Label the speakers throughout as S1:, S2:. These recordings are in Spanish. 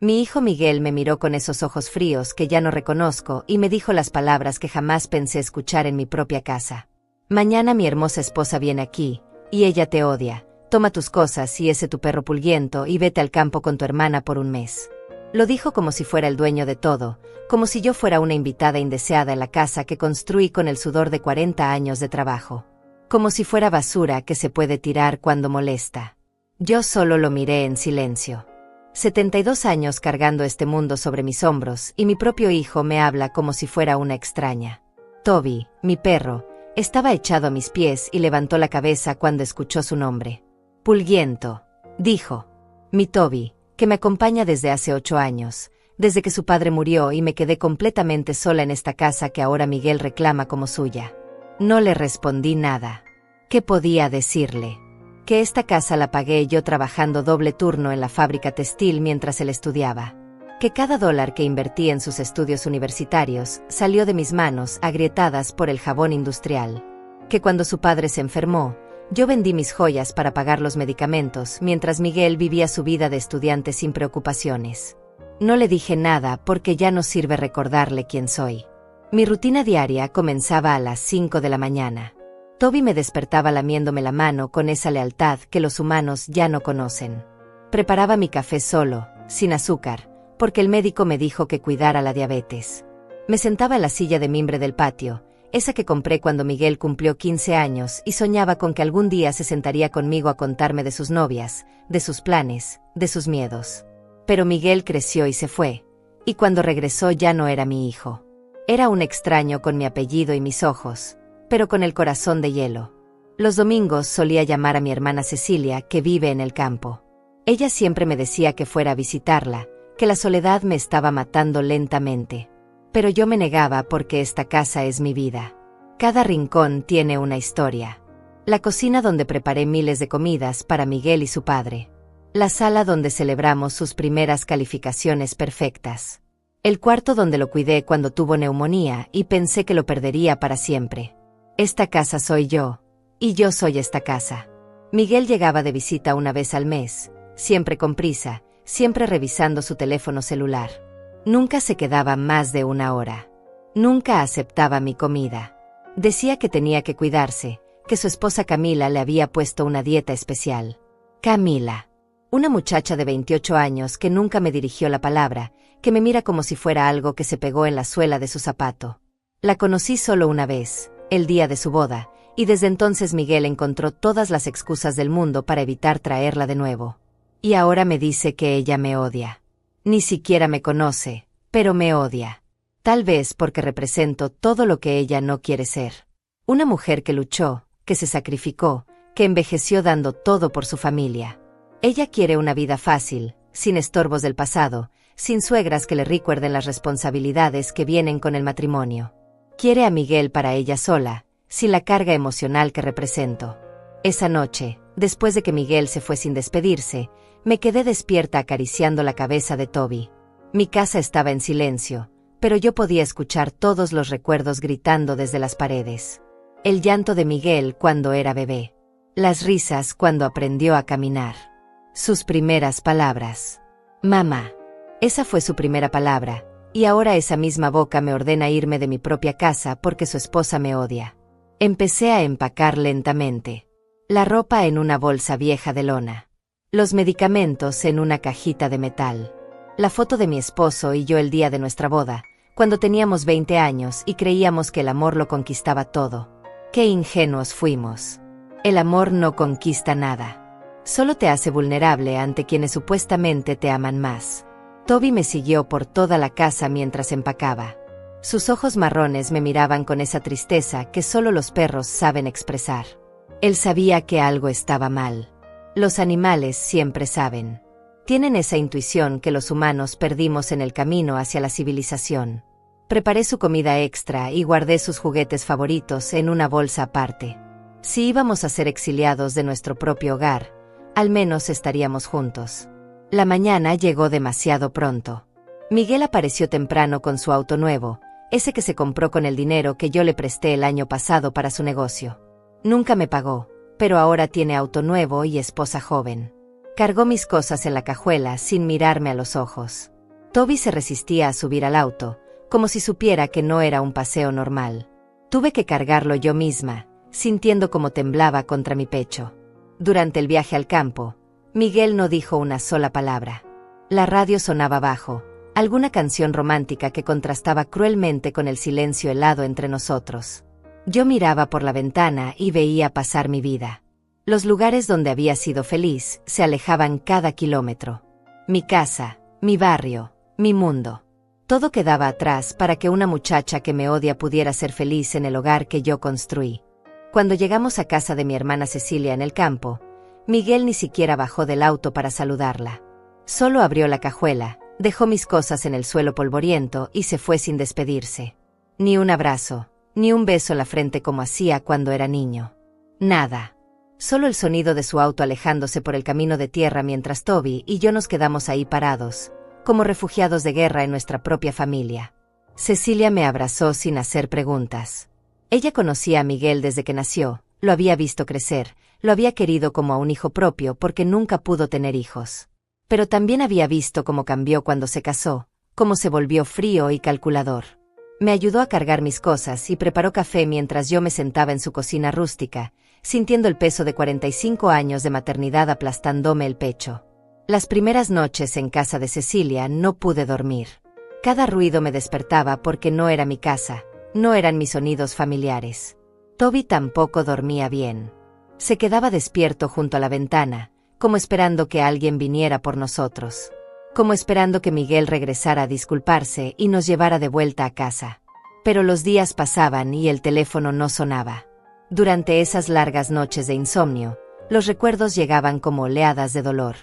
S1: Mi hijo Miguel me miró con esos ojos fríos que ya no reconozco y me dijo las palabras que jamás pensé escuchar en mi propia casa. Mañana mi hermosa esposa viene aquí, y ella te odia. Toma tus cosas y ese tu perro Pulguiento y vete al campo con tu hermana por un mes. Lo dijo como si fuera el dueño de todo, como si yo fuera una invitada indeseada en la casa que construí con el sudor de 40 años de trabajo. Como si fuera basura que se puede tirar cuando molesta. Yo solo lo miré en silencio. 72 años cargando este mundo sobre mis hombros y mi propio hijo me habla como si fuera una extraña. Toby, mi perro, estaba echado a mis pies y levantó la cabeza cuando escuchó su nombre. Pulguiento, dijo. Mi Toby, que me acompaña desde hace 8 años, desde que su padre murió y me quedé completamente sola en esta casa que ahora Miguel reclama como suya. No le respondí nada. ¿Qué podía decirle? Que esta casa la pagué yo trabajando doble turno en la fábrica textil mientras él estudiaba. Que cada dólar que invertí en sus estudios universitarios salió de mis manos agrietadas por el jabón industrial. Que cuando su padre se enfermó, yo vendí mis joyas para pagar los medicamentos mientras Miguel vivía su vida de estudiante sin preocupaciones. No le dije nada porque ya no sirve recordarle quién soy. Mi rutina diaria comenzaba a las 5 de la mañana. Toby me despertaba lamiéndome la mano con esa lealtad que los humanos ya no conocen. Preparaba mi café solo, sin azúcar, porque el médico me dijo que cuidara la diabetes. Me sentaba en la silla de mimbre del patio, esa que compré cuando Miguel cumplió 15 años y soñaba con que algún día se sentaría conmigo a contarme de sus novias, de sus planes, de sus miedos. Pero Miguel creció y se fue, y cuando regresó ya no era mi hijo. Era un extraño con mi apellido y mis ojos, pero con el corazón de hielo. Los domingos solía llamar a mi hermana Cecilia, que vive en el campo. Ella siempre me decía que fuera a visitarla, que la soledad me estaba matando lentamente. Pero yo me negaba porque esta casa es mi vida. Cada rincón tiene una historia. La cocina donde preparé miles de comidas para Miguel y su padre. La sala donde celebramos sus primeras calificaciones perfectas. El cuarto donde lo cuidé cuando tuvo neumonía y pensé que lo perdería para siempre. Esta casa soy yo, y yo soy esta casa. Miguel llegaba de visita una vez al mes, siempre con prisa, siempre revisando su teléfono celular. Nunca se quedaba más de 1 hora. Nunca aceptaba mi comida. Decía que tenía que cuidarse, que su esposa Camila le había puesto una dieta especial. Camila. Una muchacha de 28 años que nunca me dirigió la palabra, que me mira como si fuera algo que se pegó en la suela de su zapato. La conocí solo una vez, el día de su boda, y desde entonces Miguel encontró todas las excusas del mundo para evitar traerla de nuevo. Y ahora me dice que ella me odia. Ni siquiera me conoce, pero me odia. Tal vez porque represento todo lo que ella no quiere ser. Una mujer que luchó, que se sacrificó, que envejeció dando todo por su familia. Ella quiere una vida fácil, sin estorbos del pasado, sin suegras que le recuerden las responsabilidades que vienen con el matrimonio. Quiere a Miguel para ella sola, sin la carga emocional que represento. Esa noche, después de que Miguel se fue sin despedirse, me quedé despierta acariciando la cabeza de Toby. Mi casa estaba en silencio, pero yo podía escuchar todos los recuerdos gritando desde las paredes. El llanto de Miguel cuando era bebé. Las risas cuando aprendió a caminar. Sus primeras palabras. Mamá. Esa fue su primera palabra, y ahora esa misma boca me ordena irme de mi propia casa porque su esposa me odia. Empecé a empacar lentamente. La ropa en una bolsa vieja de lona. Los medicamentos en una cajita de metal. La foto de mi esposo y yo el día de nuestra boda, cuando teníamos 20 años y creíamos que el amor lo conquistaba todo. ¡Qué ingenuos fuimos! El amor no conquista nada. Solo te hace vulnerable ante quienes supuestamente te aman más. Toby me siguió por toda la casa mientras empacaba. Sus ojos marrones me miraban con esa tristeza que solo los perros saben expresar. Él sabía que algo estaba mal. Los animales siempre saben. Tienen esa intuición que los humanos perdimos en el camino hacia la civilización. Preparé su comida extra y guardé sus juguetes favoritos en una bolsa aparte. Si íbamos a ser exiliados de nuestro propio hogar, al menos estaríamos juntos. La mañana llegó demasiado pronto. Miguel apareció temprano con su auto nuevo, ese que se compró con el dinero que yo le presté el año pasado para su negocio. Nunca me pagó, pero ahora tiene auto nuevo y esposa joven. Cargó mis cosas en la cajuela sin mirarme a los ojos. Toby se resistía a subir al auto, como si supiera que no era un paseo normal. Tuve que cargarlo yo misma, sintiendo cómo temblaba contra mi pecho. Durante el viaje al campo, Miguel no dijo una sola palabra. La radio sonaba bajo, alguna canción romántica que contrastaba cruelmente con el silencio helado entre nosotros. Yo miraba por la ventana y veía pasar mi vida. Los lugares donde había sido feliz se alejaban cada kilómetro. Mi casa, mi barrio, mi mundo. Todo quedaba atrás para que una muchacha que me odia pudiera ser feliz en el hogar que yo construí. Cuando llegamos a casa de mi hermana Cecilia en el campo, Miguel ni siquiera bajó del auto para saludarla. Solo abrió la cajuela, dejó mis cosas en el suelo polvoriento y se fue sin despedirse. Ni un abrazo, ni un beso en la frente como hacía cuando era niño. Nada. Solo el sonido de su auto alejándose por el camino de tierra mientras Toby y yo nos quedamos ahí parados, como refugiados de guerra en nuestra propia familia. Cecilia me abrazó sin hacer preguntas. Ella conocía a Miguel desde que nació, lo había visto crecer, lo había querido como a un hijo propio porque nunca pudo tener hijos. Pero también había visto cómo cambió cuando se casó, cómo se volvió frío y calculador. Me ayudó a cargar mis cosas y preparó café mientras yo me sentaba en su cocina rústica, sintiendo el peso de 45 años de maternidad aplastándome el pecho. Las primeras noches en casa de Cecilia no pude dormir. Cada ruido me despertaba porque no era mi casa, no eran mis sonidos familiares. Toby tampoco dormía bien. Se quedaba despierto junto a la ventana, como esperando que alguien viniera por nosotros. Como esperando que Miguel regresara a disculparse y nos llevara de vuelta a casa. Pero los días pasaban y el teléfono no sonaba. Durante esas largas noches de insomnio, los recuerdos llegaban como oleadas de dolor.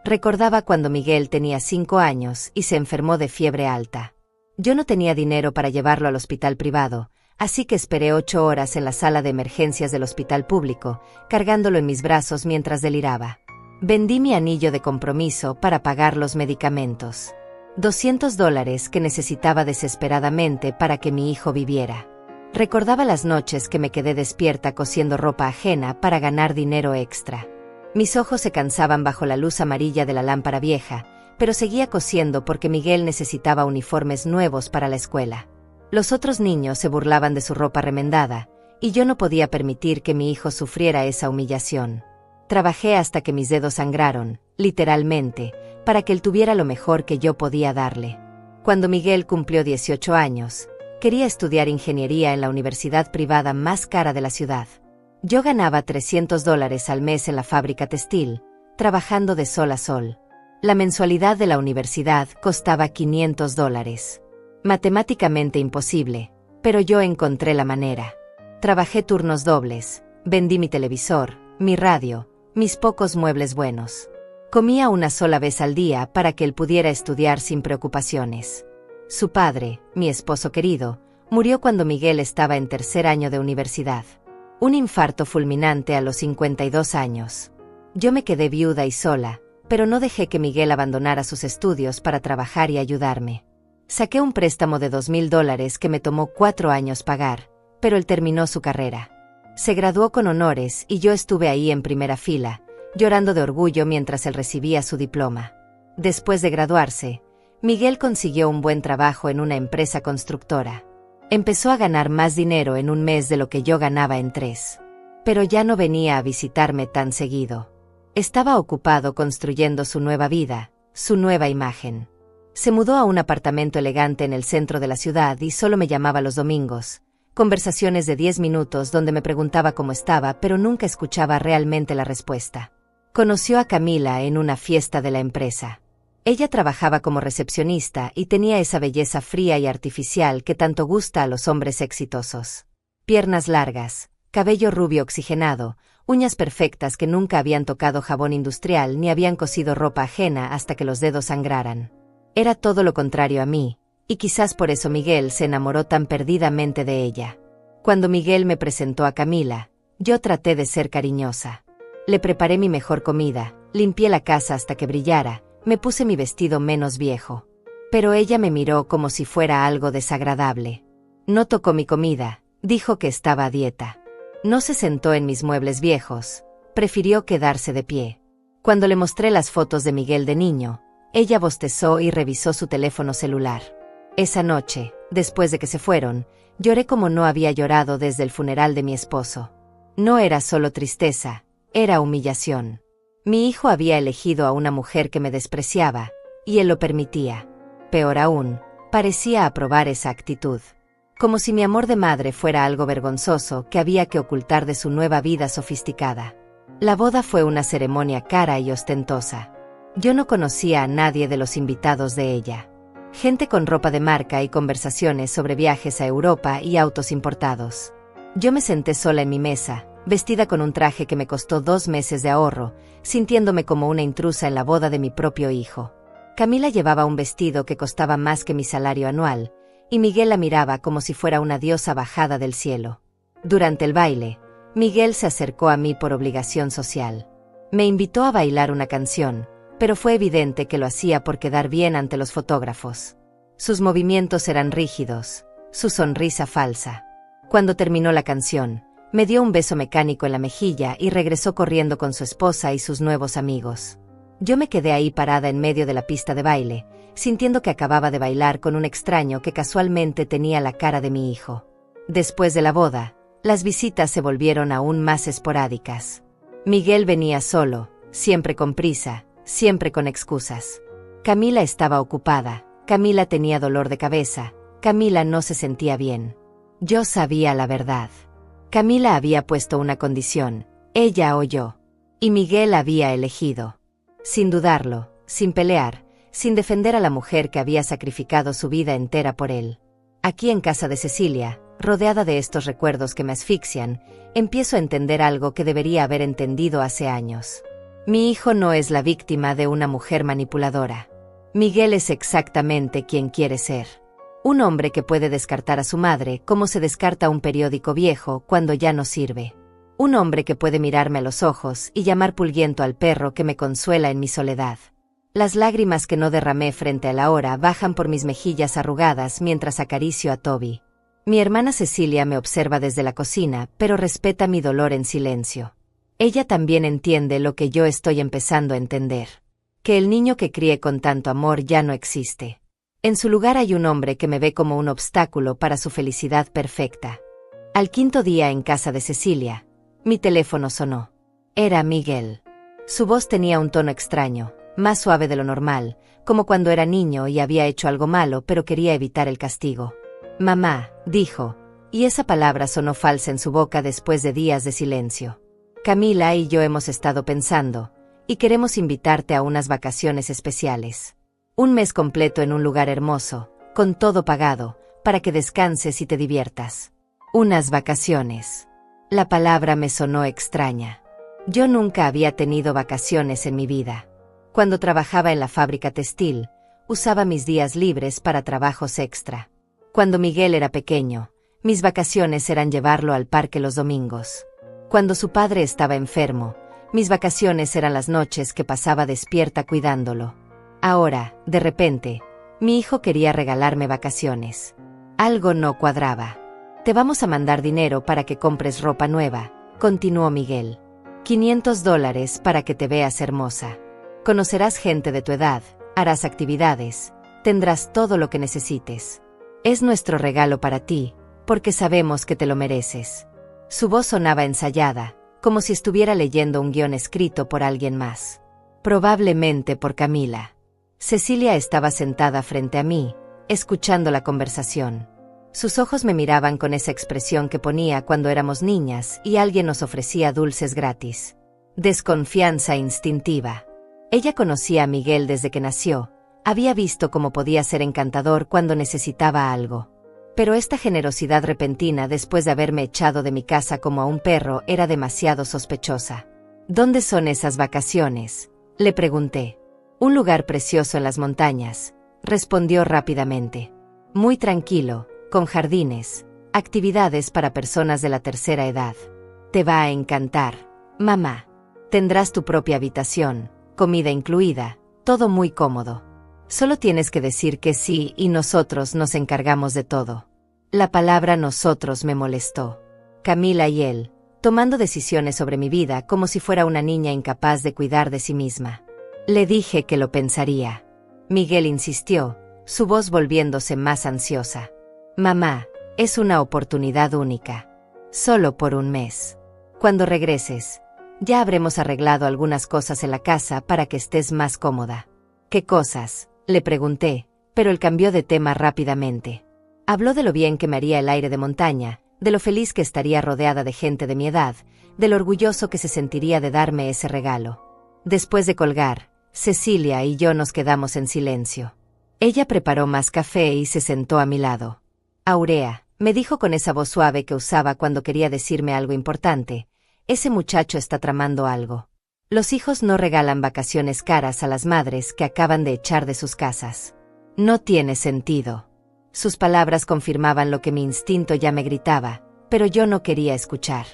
S1: Recordaba cuando Miguel tenía 5 años y se enfermó de fiebre alta. Yo no tenía dinero para llevarlo al hospital privado, así que esperé 8 horas en la sala de emergencias del hospital público, cargándolo en mis brazos mientras deliraba. Vendí mi anillo de compromiso para pagar los medicamentos. $200 que necesitaba desesperadamente para que mi hijo viviera. Recordaba las noches que me quedé despierta cosiendo ropa ajena para ganar dinero extra. Mis ojos se cansaban bajo la luz amarilla de la lámpara vieja, pero seguía cosiendo porque Miguel necesitaba uniformes nuevos para la escuela. Los otros niños se burlaban de su ropa remendada, y yo no podía permitir que mi hijo sufriera esa humillación. Trabajé hasta que mis dedos sangraron, literalmente, para que él tuviera lo mejor que yo podía darle. Cuando Miguel cumplió 18 años, quería estudiar ingeniería en la universidad privada más cara de la ciudad. Yo ganaba $300 al mes en la fábrica textil, trabajando de sol a sol. La mensualidad de la universidad costaba $500. Matemáticamente imposible, pero yo encontré la manera. Trabajé turnos dobles, vendí mi televisor, mi radio, mis pocos muebles buenos. Comía una sola vez al día para que él pudiera estudiar sin preocupaciones. Su padre, mi esposo querido, murió cuando Miguel estaba en 3er año de universidad. Un infarto fulminante a los 52 años. Yo me quedé viuda y sola, pero no dejé que Miguel abandonara sus estudios para trabajar y ayudarme. Saqué un préstamo de $2,000 que me tomó 4 años pagar, pero él terminó su carrera. Se graduó con honores y yo estuve ahí en primera fila, llorando de orgullo mientras él recibía su diploma. Después de graduarse, Miguel consiguió un buen trabajo en una empresa constructora. Empezó a ganar más dinero en un mes de lo que yo ganaba en 3. Pero ya no venía a visitarme tan seguido. Estaba ocupado construyendo su nueva vida, su nueva imagen. Se mudó a un apartamento elegante en el centro de la ciudad y solo me llamaba los domingos. Conversaciones de 10 minutos donde me preguntaba cómo estaba, pero nunca escuchaba realmente la respuesta. Conoció a Camila en una fiesta de la empresa. Ella trabajaba como recepcionista y tenía esa belleza fría y artificial que tanto gusta a los hombres exitosos. Piernas largas, cabello rubio oxigenado, uñas perfectas que nunca habían tocado jabón industrial ni habían cosido ropa ajena hasta que los dedos sangraran. Era todo lo contrario a mí, y quizás por eso Miguel se enamoró tan perdidamente de ella. Cuando Miguel me presentó a Camila, yo traté de ser cariñosa. Le preparé mi mejor comida, limpié la casa hasta que brillara, me puse mi vestido menos viejo. Pero ella me miró como si fuera algo desagradable. No tocó mi comida, dijo que estaba a dieta. No se sentó en mis muebles viejos, prefirió quedarse de pie. Cuando le mostré las fotos de Miguel de niño, ella bostezó y revisó su teléfono celular. Esa noche, después de que se fueron, lloré como no había llorado desde el funeral de mi esposo. No era solo tristeza, era humillación. Mi hijo había elegido a una mujer que me despreciaba, y él lo permitía. Peor aún, parecía aprobar esa actitud. Como si mi amor de madre fuera algo vergonzoso que había que ocultar de su nueva vida sofisticada. La boda fue una ceremonia cara y ostentosa. Yo no conocía a nadie de los invitados de ella. Gente con ropa de marca y conversaciones sobre viajes a Europa y autos importados. Yo me senté sola en mi mesa, vestida con un traje que me costó 2 meses de ahorro, sintiéndome como una intrusa en la boda de mi propio hijo. Camila llevaba un vestido que costaba más que mi salario anual, y Miguel la miraba como si fuera una diosa bajada del cielo. Durante el baile, Miguel se acercó a mí por obligación social. Me invitó a bailar una canción, pero fue evidente que lo hacía por quedar bien ante los fotógrafos. Sus movimientos eran rígidos, su sonrisa falsa. Cuando terminó la canción, me dio un beso mecánico en la mejilla y regresó corriendo con su esposa y sus nuevos amigos. Yo me quedé ahí parada en medio de la pista de baile, sintiendo que acababa de bailar con un extraño que casualmente tenía la cara de mi hijo. Después de la boda, las visitas se volvieron aún más esporádicas. Miguel venía solo, siempre con prisa, siempre con excusas. Camila estaba ocupada, Camila tenía dolor de cabeza, Camila no se sentía bien. Yo sabía la verdad. Camila había puesto una condición, ella o yo. Y Miguel había elegido. Sin dudarlo, sin pelear, sin defender a la mujer que había sacrificado su vida entera por él. Aquí en casa de Cecilia, rodeada de estos recuerdos que me asfixian, empiezo a entender algo que debería haber entendido hace años. Mi hijo no es la víctima de una mujer manipuladora. Miguel es exactamente quien quiere ser. Un hombre que puede descartar a su madre como se descarta un periódico viejo cuando ya no sirve. Un hombre que puede mirarme a los ojos y llamar pulguiento al perro que me consuela en mi soledad. Las lágrimas que no derramé frente a la hora bajan por mis mejillas arrugadas mientras acaricio a Toby. Mi hermana Cecilia me observa desde la cocina, pero respeta mi dolor en silencio. Ella también entiende lo que yo estoy empezando a entender. Que el niño que crié con tanto amor ya no existe. En su lugar hay un hombre que me ve como un obstáculo para su felicidad perfecta. Al 5.º día en casa de Cecilia, mi teléfono sonó. Era Miguel. Su voz tenía un tono extraño, más suave de lo normal, como cuando era niño y había hecho algo malo pero quería evitar el castigo. Mamá, dijo, y esa palabra sonó falsa en su boca después de días de silencio. Camila y yo hemos estado pensando, y queremos invitarte a unas vacaciones especiales. Un mes completo en un lugar hermoso, con todo pagado, para que descanses y te diviertas. Unas vacaciones. La palabra me sonó extraña. Yo nunca había tenido vacaciones en mi vida. Cuando trabajaba en la fábrica textil, usaba mis días libres para trabajos extra. Cuando Miguel era pequeño, mis vacaciones eran llevarlo al parque los domingos. Cuando su padre estaba enfermo, mis vacaciones eran las noches que pasaba despierta cuidándolo. Ahora, de repente, mi hijo quería regalarme vacaciones. Algo no cuadraba. Te vamos a mandar dinero para que compres ropa nueva, continuó Miguel. $500 para que te veas hermosa. Conocerás gente de tu edad, harás actividades, tendrás todo lo que necesites. Es nuestro regalo para ti, porque sabemos que te lo mereces. Su voz sonaba ensayada, como si estuviera leyendo un guión escrito por alguien más. Probablemente por Camila. Cecilia estaba sentada frente a mí, escuchando la conversación. Sus ojos me miraban con esa expresión que ponía cuando éramos niñas y alguien nos ofrecía dulces gratis. Desconfianza instintiva. Ella conocía a Miguel desde que nació, había visto cómo podía ser encantador cuando necesitaba algo. Pero esta generosidad repentina después de haberme echado de mi casa como a un perro era demasiado sospechosa. ¿Dónde son esas vacaciones?, le pregunté. Un lugar precioso en las montañas, respondió rápidamente. Muy tranquilo, con jardines, actividades para personas de la tercera edad. Te va a encantar, mamá. Tendrás tu propia habitación, comida incluida, todo muy cómodo. Solo tienes que decir que sí y nosotros nos encargamos de todo. La palabra nosotros me molestó. Camila y él, tomando decisiones sobre mi vida como si fuera una niña incapaz de cuidar de sí misma. Le dije que lo pensaría. Miguel insistió, su voz volviéndose más ansiosa. Mamá, es una oportunidad única. Solo por un mes. Cuando regreses, ya habremos arreglado algunas cosas en la casa para que estés más cómoda. ¿Qué cosas?, le pregunté, pero él cambió de tema rápidamente. Habló de lo bien que me haría el aire de montaña, de lo feliz que estaría rodeada de gente de mi edad, de lo orgulloso que se sentiría de darme ese regalo. Después de colgar, Cecilia y yo nos quedamos en silencio. Ella preparó más café y se sentó a mi lado. Aurea, me dijo con esa voz suave que usaba cuando quería decirme algo importante, ese muchacho está tramando algo. Los hijos no regalan vacaciones caras a las madres que acaban de echar de sus casas. No tiene sentido. Sus palabras confirmaban lo que mi instinto ya me gritaba, pero yo no quería escuchar.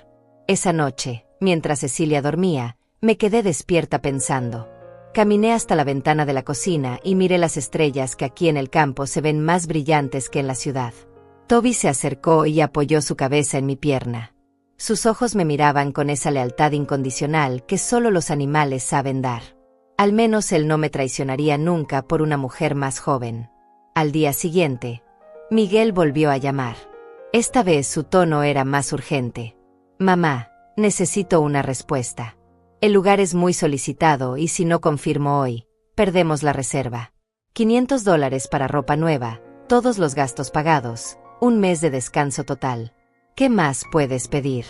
S1: Esa noche, mientras Cecilia dormía, me quedé despierta pensando. Caminé hasta la ventana de la cocina y miré las estrellas que aquí en el campo se ven más brillantes que en la ciudad. Toby se acercó y apoyó su cabeza en mi pierna. Sus ojos me miraban con esa lealtad incondicional que solo los animales saben dar. Al menos él no me traicionaría nunca por una mujer más joven. Al día siguiente, Miguel volvió a llamar. Esta vez su tono era más urgente. Mamá, necesito una respuesta. El lugar es muy solicitado y si no confirmo hoy, perdemos la reserva. $500 para ropa nueva, todos los gastos pagados, un mes de descanso total. ¿Qué más puedes pedir?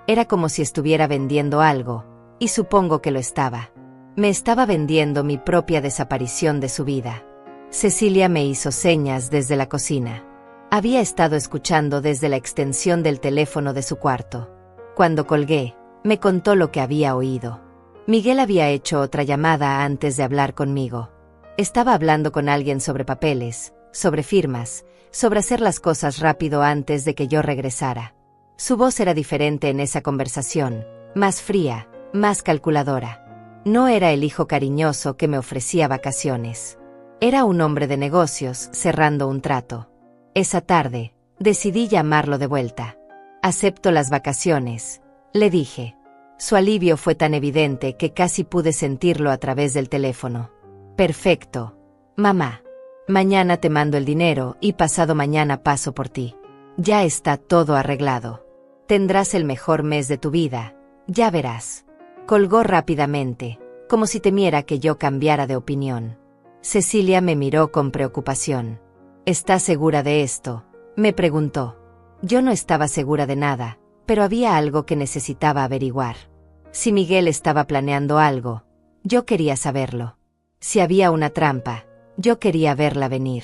S1: Era como si estuviera vendiendo algo, y supongo que lo estaba. Me estaba vendiendo mi propia desaparición de su vida. Cecilia me hizo señas desde la cocina. Había estado escuchando desde la extensión del teléfono de su cuarto. Cuando colgué, me contó lo que había oído. Miguel había hecho otra llamada antes de hablar conmigo. Estaba hablando con alguien sobre papeles, sobre firmas, sobre hacer las cosas rápido antes de que yo regresara. Su voz era diferente en esa conversación, más fría, más calculadora. No era el hijo cariñoso que me ofrecía vacaciones. Era un hombre de negocios cerrando un trato. Esa tarde, decidí llamarlo de vuelta. Acepto las vacaciones, le dije. Su alivio fue tan evidente que casi pude sentirlo a través del teléfono. Perfecto, mamá. Mañana te mando el dinero y pasado mañana paso por ti. Ya está todo arreglado. Tendrás el mejor mes de tu vida, ya verás. Colgó rápidamente, como si temiera que yo cambiara de opinión. Cecilia me miró con preocupación. ¿Estás segura de esto?, me preguntó. Yo no estaba segura de nada, pero había algo que necesitaba averiguar. Si Miguel estaba planeando algo, yo quería saberlo. Si había una trampa, yo quería verla venir.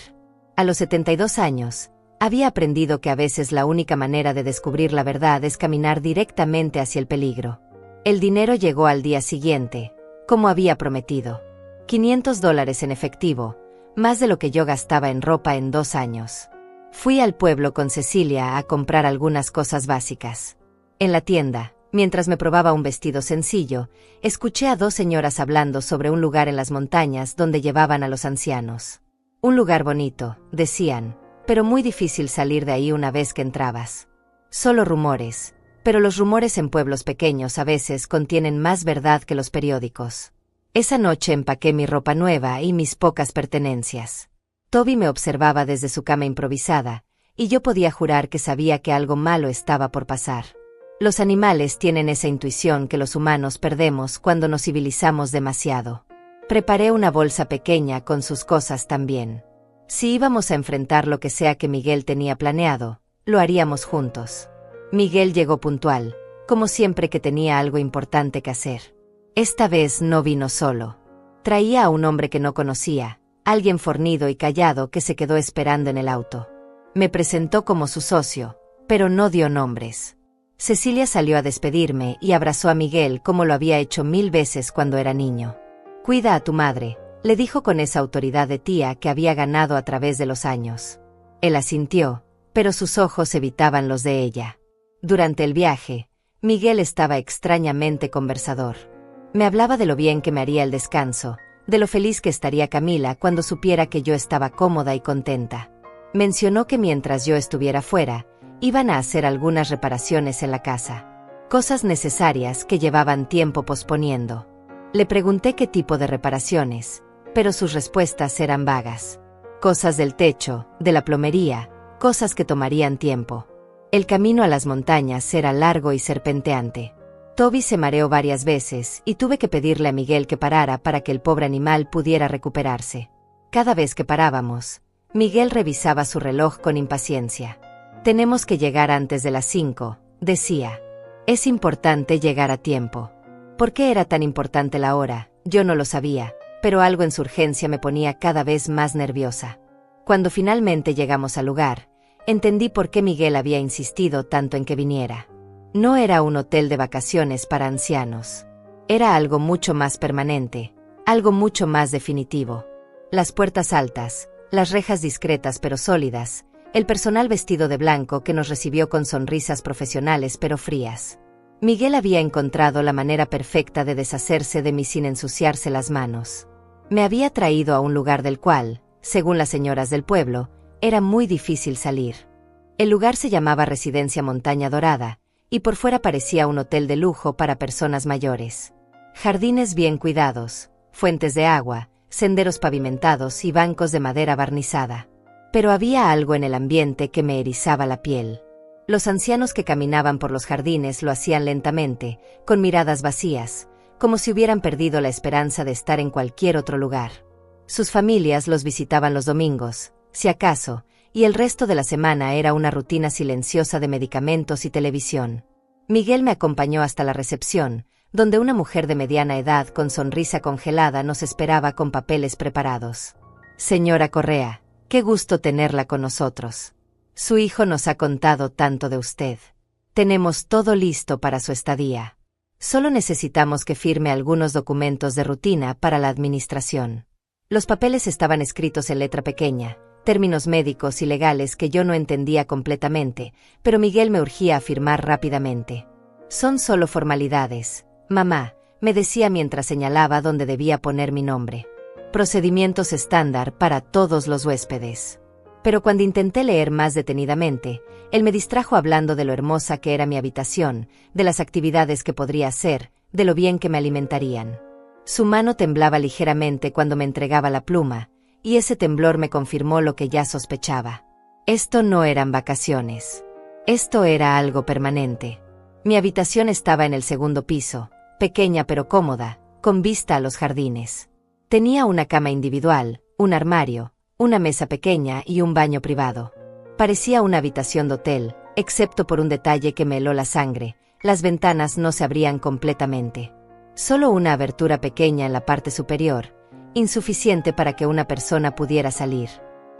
S1: A los 72 años, había aprendido que a veces la única manera de descubrir la verdad es caminar directamente hacia el peligro. El dinero llegó al día siguiente, como había prometido. $500 en efectivo, más de lo que yo gastaba en ropa en 2 años. Fui al pueblo con Cecilia a comprar algunas cosas básicas. En la tienda, mientras me probaba un vestido sencillo, escuché a 2 señoras hablando sobre un lugar en las montañas donde llevaban a los ancianos. Un lugar bonito, decían, pero muy difícil salir de ahí una vez que entrabas. Solo rumores, pero los rumores en pueblos pequeños a veces contienen más verdad que los periódicos. Esa noche empaqué mi ropa nueva y mis pocas pertenencias. Toby me observaba desde su cama improvisada, y yo podía jurar que sabía que algo malo estaba por pasar. Los animales tienen esa intuición que los humanos perdemos cuando nos civilizamos demasiado. Preparé una bolsa pequeña con sus cosas también. Si íbamos a enfrentar lo que sea que Miguel tenía planeado, lo haríamos juntos. Miguel llegó puntual, como siempre que tenía algo importante que hacer. Esta vez no vino solo. Traía a un hombre que no conocía, alguien fornido y callado que se quedó esperando en el auto. Me presentó como su socio, pero no dio nombres. Cecilia salió a despedirme y abrazó a Miguel como lo había hecho 1000 veces cuando era niño. Cuida a tu madre, le dijo con esa autoridad de tía que había ganado a través de los años. Él asintió, pero sus ojos evitaban los de ella. Durante el viaje, Miguel estaba extrañamente conversador. Me hablaba de lo bien que me haría el descanso, de lo feliz que estaría Camila cuando supiera que yo estaba cómoda y contenta. Mencionó que mientras yo estuviera fuera, iban a hacer algunas reparaciones en la casa. Cosas necesarias que llevaban tiempo posponiendo. Le pregunté qué tipo de reparaciones, pero sus respuestas eran vagas. Cosas del techo, de la plomería, cosas que tomarían tiempo. El camino a las montañas era largo y serpenteante. Toby se mareó varias veces y tuve que pedirle a Miguel que parara para que el pobre animal pudiera recuperarse. Cada vez que parábamos, Miguel revisaba su reloj con impaciencia. Tenemos que llegar antes de las 5, decía. Es importante llegar a tiempo. ¿Por qué era tan importante la hora? Yo no lo sabía, pero algo en su urgencia me ponía cada vez más nerviosa. Cuando finalmente llegamos al lugar, entendí por qué Miguel había insistido tanto en que viniera. No era un hotel de vacaciones para ancianos. Era algo mucho más permanente, algo mucho más definitivo. Las puertas altas, las rejas discretas pero sólidas, el personal vestido de blanco que nos recibió con sonrisas profesionales pero frías. Miguel había encontrado la manera perfecta de deshacerse de mí sin ensuciarse las manos. Me había traído a un lugar del cual, según las señoras del pueblo, era muy difícil salir. El lugar se llamaba Residencia Montaña Dorada, y por fuera parecía un hotel de lujo para personas mayores. Jardines bien cuidados, fuentes de agua, senderos pavimentados y bancos de madera barnizada. Pero había algo en el ambiente que me erizaba la piel. Los ancianos que caminaban por los jardines lo hacían lentamente, con miradas vacías, como si hubieran perdido la esperanza de estar en cualquier otro lugar. Sus familias los visitaban los domingos, si acaso, y el resto de la semana era una rutina silenciosa de medicamentos y televisión. Miguel me acompañó hasta la recepción, donde una mujer de mediana edad con sonrisa congelada nos esperaba con papeles preparados. Señora Correa, qué gusto tenerla con nosotros. Su hijo nos ha contado tanto de usted. Tenemos todo listo para su estadía. Solo necesitamos que firme algunos documentos de rutina para la administración. Los papeles estaban escritos en letra pequeña, términos médicos y legales que yo no entendía completamente, pero Miguel me urgía a firmar rápidamente. Son solo formalidades, mamá, me decía mientras señalaba dónde debía poner mi nombre. Procedimientos estándar para todos los huéspedes. Pero cuando intenté leer más detenidamente, él me distrajo hablando de lo hermosa que era mi habitación, de las actividades que podría hacer, de lo bien que me alimentarían. Su mano temblaba ligeramente cuando me entregaba la pluma, y ese temblor me confirmó lo que ya sospechaba. Esto no eran vacaciones. Esto era algo permanente. Mi habitación estaba en el segundo piso, pequeña pero cómoda, con vista a los jardines. Tenía una cama individual, un armario, una mesa pequeña y un baño privado. Parecía una habitación de hotel, excepto por un detalle que me heló la sangre: las ventanas no se abrían completamente. Solo una abertura pequeña en la parte superior, insuficiente para que una persona pudiera salir.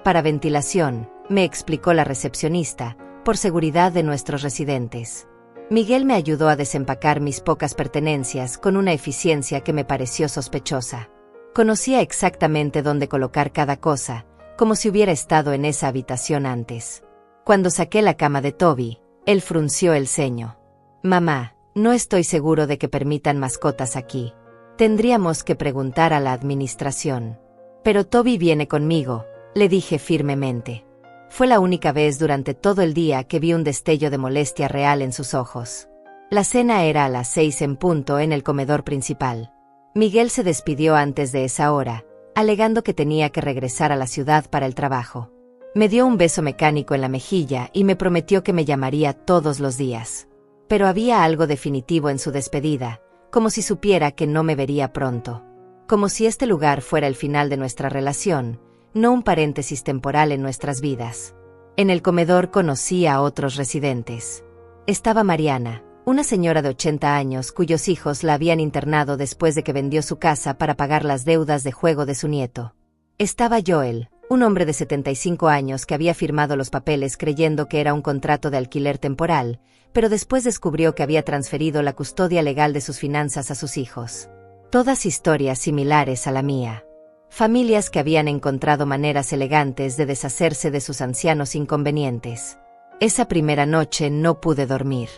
S1: Para ventilación, me explicó la recepcionista, por seguridad de nuestros residentes. Miguel me ayudó a desempacar mis pocas pertenencias con una eficiencia que me pareció sospechosa. Conocía exactamente dónde colocar cada cosa, como si hubiera estado en esa habitación antes. Cuando saqué la cama de Toby, él frunció el ceño. Mamá, no estoy seguro de que permitan mascotas aquí. Tendríamos que preguntar a la administración. Pero Toby viene conmigo, le dije firmemente. Fue la única vez durante todo el día que vi un destello de molestia real en sus ojos. La cena era a las 6 en punto en el comedor principal. Miguel se despidió antes de esa hora, alegando que tenía que regresar a la ciudad para el trabajo. Me dio un beso mecánico en la mejilla y me prometió que me llamaría todos los días. Pero había algo definitivo en su despedida, como si supiera que no me vería pronto. Como si este lugar fuera el final de nuestra relación, no un paréntesis temporal en nuestras vidas. En el comedor conocí a otros residentes. Estaba Mariana, una señora de 80 años cuyos hijos la habían internado después de que vendió su casa para pagar las deudas de juego de su nieto. Estaba Joel, un hombre de 75 años que había firmado los papeles creyendo que era un contrato de alquiler temporal, pero después descubrió que había transferido la custodia legal de sus finanzas a sus hijos. Todas historias similares a la mía. Familias que habían encontrado maneras elegantes de deshacerse de sus ancianos inconvenientes. Esa primera noche no pude dormir.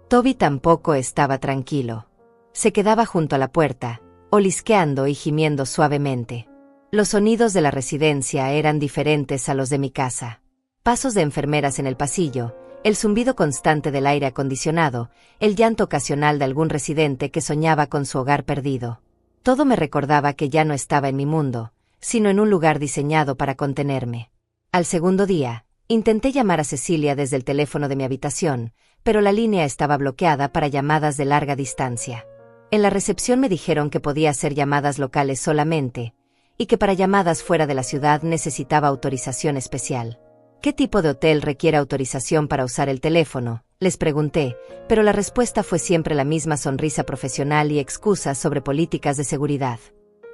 S1: Toby tampoco estaba tranquilo. Se quedaba junto a la puerta, olisqueando y gimiendo suavemente. Los sonidos de la residencia eran diferentes a los de mi casa. Pasos de enfermeras en el pasillo, El zumbido constante del aire acondicionado, el llanto ocasional de algún residente que soñaba con su hogar perdido. Todo me recordaba que ya no estaba en mi mundo, sino en un lugar diseñado para contenerme. Al segundo día, intenté llamar a Cecilia desde el teléfono de mi habitación, pero la línea estaba bloqueada para llamadas de larga distancia. En la recepción me dijeron que podía hacer llamadas locales solamente, y que para llamadas fuera de la ciudad necesitaba autorización especial. ¿Qué tipo de hotel requiere autorización para usar el teléfono?, les pregunté, pero la respuesta fue siempre la misma sonrisa profesional y excusas sobre políticas de seguridad.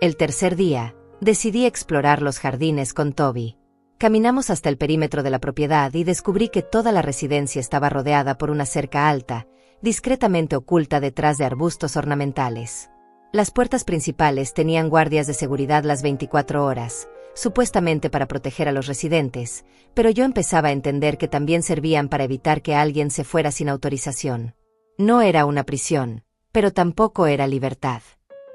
S1: El tercer día, decidí explorar los jardines con Toby. Caminamos hasta el perímetro de la propiedad y descubrí que toda la residencia estaba rodeada por una cerca alta, discretamente oculta detrás de arbustos ornamentales. Las puertas principales tenían guardias de seguridad las 24 horas, supuestamente para proteger a los residentes, pero yo empezaba a entender que también servían para evitar que alguien se fuera sin autorización. No era una prisión, pero tampoco era libertad.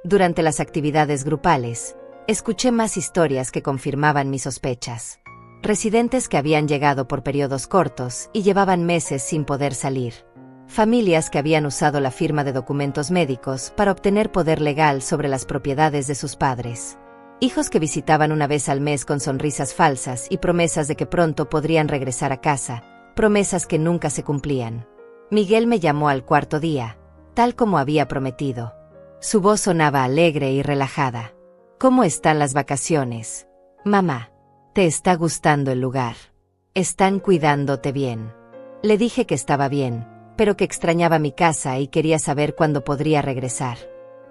S1: Durante las actividades grupales, escuché más historias que confirmaban mis sospechas. Residentes que habían llegado por periodos cortos y llevaban meses sin poder salir. Familias que habían usado la firma de documentos médicos para obtener poder legal sobre las propiedades de sus padres. Hijos que visitaban una vez al mes con sonrisas falsas y promesas de que pronto podrían regresar a casa, promesas que nunca se cumplían. Miguel me llamó al cuarto día, tal como había prometido. Su voz sonaba alegre y relajada. ¿Cómo están las vacaciones, mamá? ¿Te está gustando el lugar? ¿Están cuidándote bien? Le dije que estaba bien, pero que extrañaba mi casa y quería saber cuándo podría regresar.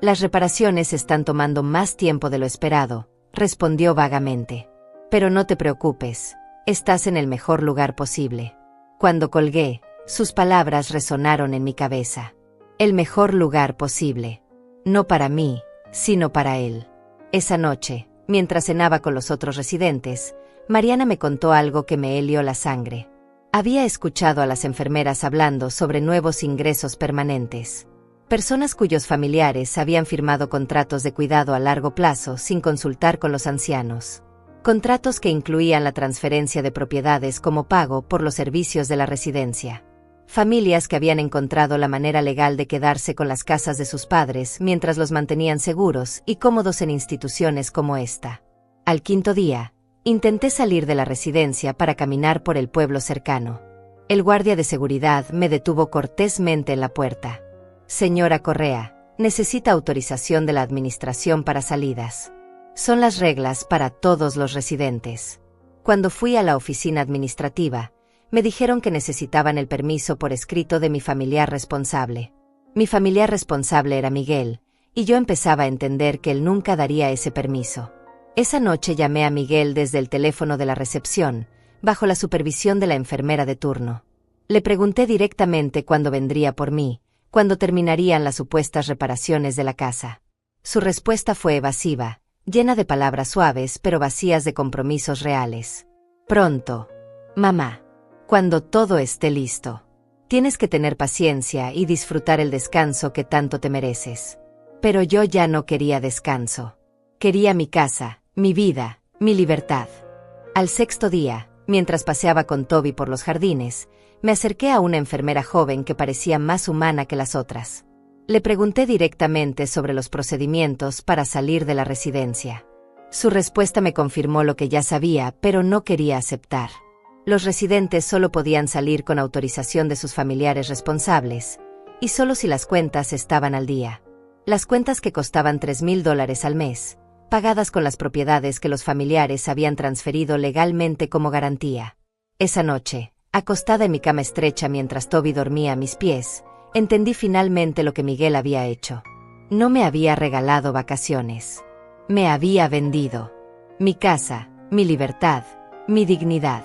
S1: Las reparaciones están tomando más tiempo de lo esperado, respondió vagamente. Pero no te preocupes, estás en el mejor lugar posible. Cuando colgué, sus palabras resonaron en mi cabeza. El mejor lugar posible. No para mí, sino para él. Esa noche, mientras cenaba con los otros residentes, Mariana me contó algo que me helió la sangre. Había escuchado a las enfermeras hablando sobre nuevos ingresos permanentes. Personas cuyos familiares habían firmado contratos de cuidado a largo plazo sin consultar con los ancianos. Contratos que incluían la transferencia de propiedades como pago por los servicios de la residencia. Familias que habían encontrado la manera legal de quedarse con las casas de sus padres mientras los mantenían seguros y cómodos en instituciones como esta. Al quinto día, intenté salir de la residencia para caminar por el pueblo cercano. El guardia de seguridad me detuvo cortésmente en la puerta. Señora Correa, necesita autorización de la administración para salidas. Son las reglas para todos los residentes. Cuando fui a la oficina administrativa, me dijeron que necesitaban el permiso por escrito de mi familiar responsable. Mi familiar responsable era Miguel, y yo empezaba a entender que él nunca daría ese permiso. Esa noche llamé a Miguel desde el teléfono de la recepción, bajo la supervisión de la enfermera de turno. Le pregunté directamente cuándo vendría por mí, cuándo terminarían las supuestas reparaciones de la casa. Su respuesta fue evasiva, llena de palabras suaves pero vacías de compromisos reales. Pronto, mamá. Cuando todo esté listo. Tienes que tener paciencia y disfrutar el descanso que tanto te mereces. Pero yo ya no quería descanso. Quería mi casa, mi vida, mi libertad. Al sexto día, mientras paseaba con Toby por los jardines, me acerqué a una enfermera joven que parecía más humana que las otras. Le pregunté directamente sobre los procedimientos para salir de la residencia. Su respuesta me confirmó lo que ya sabía, pero no quería aceptar. Los residentes solo podían salir con autorización de sus familiares responsables, y solo si las cuentas estaban al día. Las cuentas que costaban $3,000 al mes, pagadas con las propiedades que los familiares habían transferido legalmente como garantía. Esa noche, acostada en mi cama estrecha mientras Toby dormía a mis pies, entendí finalmente lo que Miguel había hecho. No me había regalado vacaciones. Me había vendido. Mi casa, mi libertad, mi dignidad.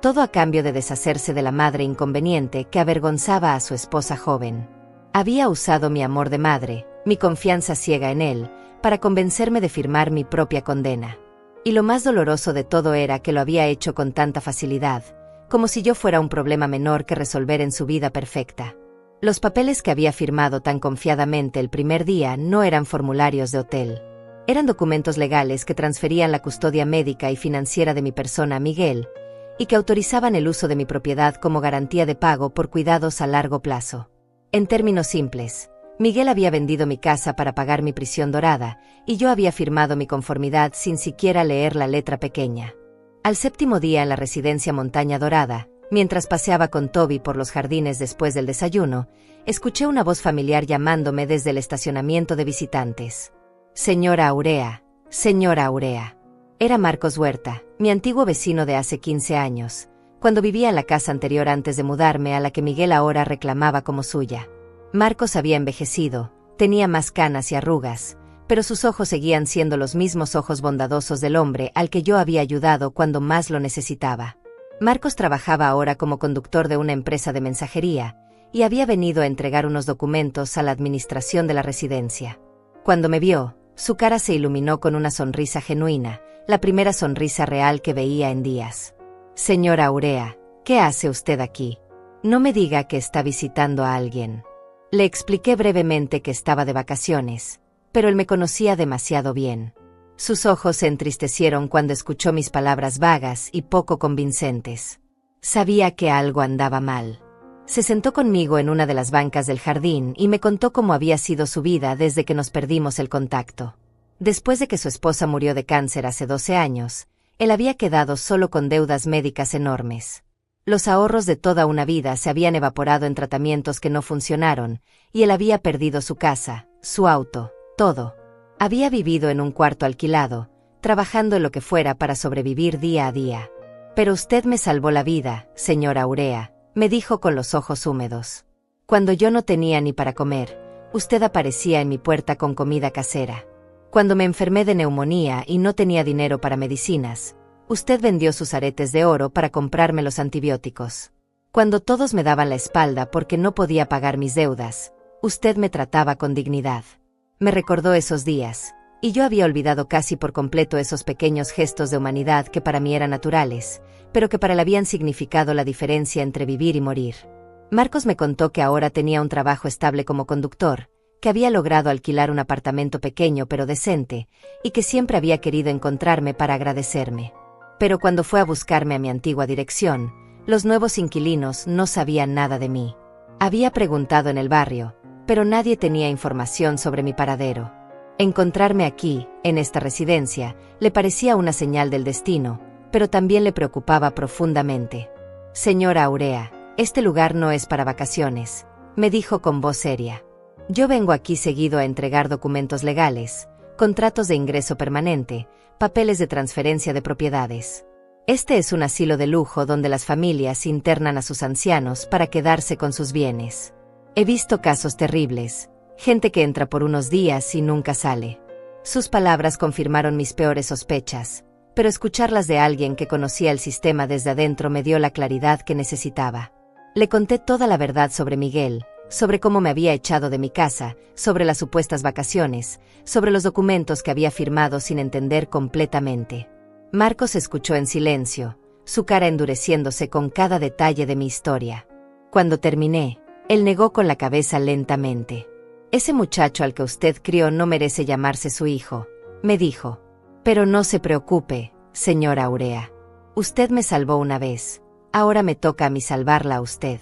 S1: Todo a cambio de deshacerse de la madre inconveniente que avergonzaba a su esposa joven. Había usado mi amor de madre, mi confianza ciega en él, para convencerme de firmar mi propia condena. Y lo más doloroso de todo era que lo había hecho con tanta facilidad, como si yo fuera un problema menor que resolver en su vida perfecta. Los papeles que había firmado tan confiadamente el primer día no eran formularios de hotel. Eran documentos legales que transferían la custodia médica y financiera de mi persona a Miguel, y que autorizaban el uso de mi propiedad como garantía de pago por cuidados a largo plazo. En términos simples, Miguel había vendido mi casa para pagar mi prisión dorada, y yo había firmado mi conformidad sin siquiera leer la letra pequeña. Al séptimo día en la residencia Montaña Dorada, mientras paseaba con Toby por los jardines después del desayuno, escuché una voz familiar llamándome desde el estacionamiento de visitantes. Señora Aurea, señora Aurea. Era Marcos Huerta, mi antiguo vecino de hace 15 años, cuando vivía en la casa anterior antes de mudarme a la que Miguel ahora reclamaba como suya. Marcos había envejecido, tenía más canas y arrugas, pero sus ojos seguían siendo los mismos ojos bondadosos del hombre al que yo había ayudado cuando más lo necesitaba. Marcos trabajaba ahora como conductor de una empresa de mensajería, y había venido a entregar unos documentos a la administración de la residencia. Cuando me vio, su cara se iluminó con una sonrisa genuina, la primera sonrisa real que veía en días. Señora Aurea, ¿qué hace usted aquí? No me diga que está visitando a alguien. Le expliqué brevemente que estaba de vacaciones, pero él me conocía demasiado bien. Sus ojos se entristecieron cuando escuchó mis palabras vagas y poco convincentes. Sabía que algo andaba mal. Se sentó conmigo en una de las bancas del jardín y me contó cómo había sido su vida desde que nos perdimos el contacto. Después de que su esposa murió de cáncer hace 12 años, él había quedado solo con deudas médicas enormes. Los ahorros de toda una vida se habían evaporado en tratamientos que no funcionaron, y él había perdido su casa, su auto, todo. Había vivido en un cuarto alquilado, trabajando en lo que fuera para sobrevivir día a día. Pero usted me salvó la vida, señora Aurea, me dijo con los ojos húmedos. Cuando yo no tenía ni para comer, usted aparecía en mi puerta con comida casera. Cuando me enfermé de neumonía y no tenía dinero para medicinas, usted vendió sus aretes de oro para comprarme los antibióticos. Cuando todos me daban la espalda porque no podía pagar mis deudas, usted me trataba con dignidad. Me recordó esos días, y yo había olvidado casi por completo esos pequeños gestos de humanidad que para mí eran naturales, pero que para él habían significado la diferencia entre vivir y morir. Marcos me contó que ahora tenía un trabajo estable como conductor, que había logrado alquilar un apartamento pequeño pero decente, y que siempre había querido encontrarme para agradecerme. Pero cuando fue a buscarme a mi antigua dirección, los nuevos inquilinos no sabían nada de mí. Había preguntado en el barrio, pero nadie tenía información sobre mi paradero. Encontrarme aquí, en esta residencia, le parecía una señal del destino, pero también le preocupaba profundamente. Señora Aurea, este lugar no es para vacaciones, me dijo con voz seria. Yo vengo aquí seguido a entregar documentos legales, contratos de ingreso permanente, papeles de transferencia de propiedades. Este es un asilo de lujo donde las familias internan a sus ancianos para quedarse con sus bienes. He visto casos terribles, gente que entra por unos días y nunca sale. Sus palabras confirmaron mis peores sospechas, pero escucharlas de alguien que conocía el sistema desde adentro me dio la claridad que necesitaba. Le conté toda la verdad sobre Miguel, sobre cómo me había echado de mi casa, sobre las supuestas vacaciones, sobre los documentos que había firmado sin entender completamente. Marcos escuchó en silencio, su cara endureciéndose con cada detalle de mi historia. Cuando terminé, él negó con la cabeza lentamente. Ese muchacho al que usted crió no merece llamarse su hijo, me dijo. Pero no se preocupe, señora Aurea. Usted me salvó una vez, ahora me toca a mí salvarla a usted.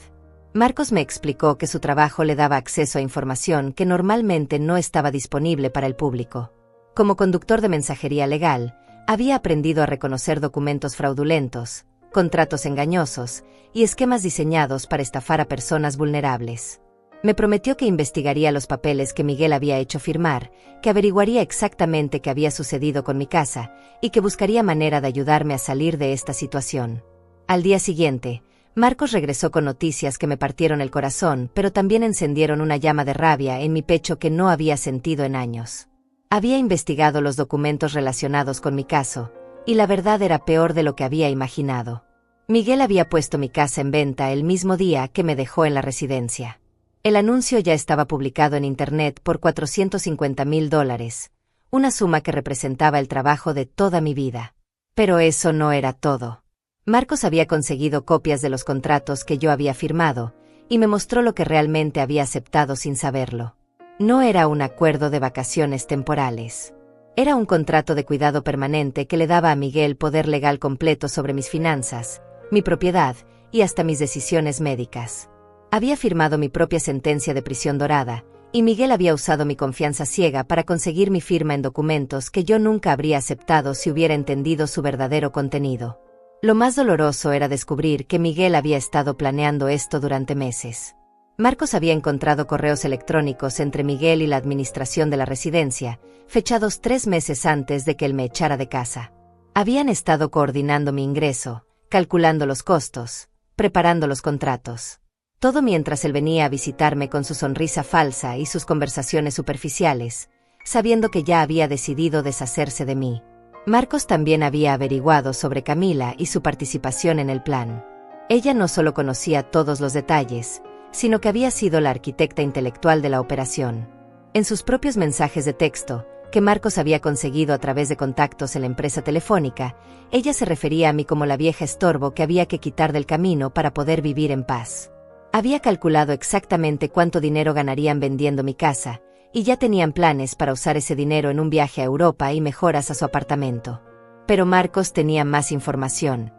S1: Marcos me explicó que su trabajo le daba acceso a información que normalmente no estaba disponible para el público. Como conductor de mensajería legal, había aprendido a reconocer documentos fraudulentos, contratos engañosos y esquemas diseñados para estafar a personas vulnerables. Me prometió que investigaría los papeles que Miguel había hecho firmar, que averiguaría exactamente qué había sucedido con mi casa y que buscaría manera de ayudarme a salir de esta situación. Al día siguiente, Marcos regresó con noticias que me partieron el corazón, pero también encendieron una llama de rabia en mi pecho que no había sentido en años. Había investigado los documentos relacionados con mi caso, y la verdad era peor de lo que había imaginado. Miguel había puesto mi casa en venta el mismo día que me dejó en la residencia. El anuncio ya estaba publicado en Internet por $450,000, una suma que representaba el trabajo de toda mi vida. Pero eso no era todo. Marcos había conseguido copias de los contratos que yo había firmado, y me mostró lo que realmente había aceptado sin saberlo. No era un acuerdo de vacaciones temporales. Era un contrato de cuidado permanente que le daba a Miguel poder legal completo sobre mis finanzas, mi propiedad y hasta mis decisiones médicas. Había firmado mi propia sentencia de prisión dorada, y Miguel había usado mi confianza ciega para conseguir mi firma en documentos que yo nunca habría aceptado si hubiera entendido su verdadero contenido. Lo más doloroso era descubrir que Miguel había estado planeando esto durante meses. Marcos había encontrado correos electrónicos entre Miguel y la administración de la residencia, fechados 3 meses antes de que él me echara de casa. Habían estado coordinando mi ingreso, calculando los costos, preparando los contratos. Todo mientras él venía a visitarme con su sonrisa falsa y sus conversaciones superficiales, sabiendo que ya había decidido deshacerse de mí. Marcos también había averiguado sobre Camila y su participación en el plan. Ella no solo conocía todos los detalles, sino que había sido la arquitecta intelectual de la operación. En sus propios mensajes de texto, que Marcos había conseguido a través de contactos en la empresa telefónica, ella se refería a mí como la vieja estorbo que había que quitar del camino para poder vivir en paz. Había calculado exactamente cuánto dinero ganarían vendiendo mi casa, y ya tenían planes para usar ese dinero en un viaje a Europa y mejoras a su apartamento. Pero Marcos tenía más información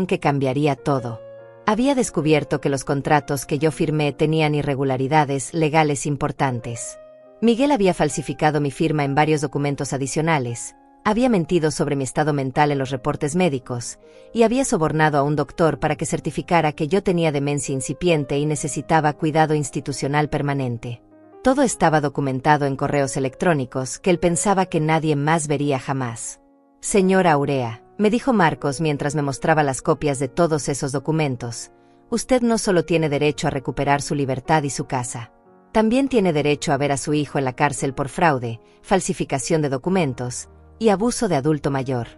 S1: que cambiaría todo. Había descubierto que los contratos que yo firmé tenían irregularidades legales importantes. Miguel había falsificado mi firma en varios documentos adicionales, había mentido sobre mi estado mental en los reportes médicos, y había sobornado a un doctor para que certificara que yo tenía demencia incipiente y necesitaba cuidado institucional permanente. Todo estaba documentado en correos electrónicos que él pensaba que nadie más vería jamás. Señora Aurea, me dijo Marcos mientras me mostraba las copias de todos esos documentos, usted no solo tiene derecho a recuperar su libertad y su casa, también tiene derecho a ver a su hijo en la cárcel por fraude, falsificación de documentos y abuso de adulto mayor.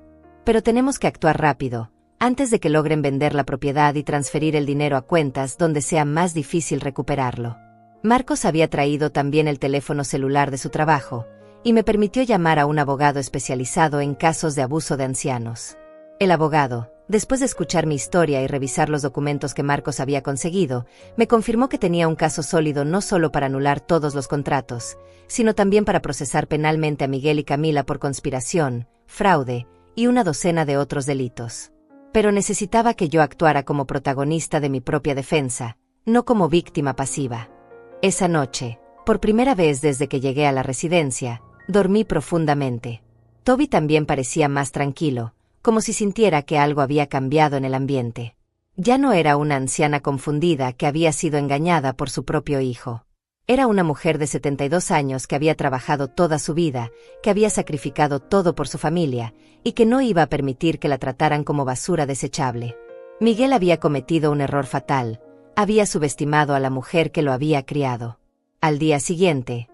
S1: Pero tenemos que actuar rápido, antes de que logren vender la propiedad y transferir el dinero a cuentas donde sea más difícil recuperarlo. Marcos había traído también el teléfono celular de su trabajo, y me permitió llamar a un abogado especializado en casos de abuso de ancianos. El abogado, después de escuchar mi historia y revisar los documentos que Marcos había conseguido, me confirmó que tenía un caso sólido no solo para anular todos los contratos, sino también para procesar penalmente a Miguel y Camila por conspiración, fraude y una docena de otros delitos. Pero necesitaba que yo actuara como protagonista de mi propia defensa, no como víctima pasiva. Esa noche, por primera vez desde que llegué a la residencia, dormí profundamente. Toby también parecía más tranquilo, como si sintiera que algo había cambiado en el ambiente. Ya no era una anciana confundida que había sido engañada por su propio hijo. Era una mujer de 72 años que había trabajado toda su vida, que había sacrificado todo por su familia, y que no iba a permitir que la trataran como basura desechable. Miguel había cometido un error fatal, había subestimado a la mujer que lo había criado. Al día siguiente,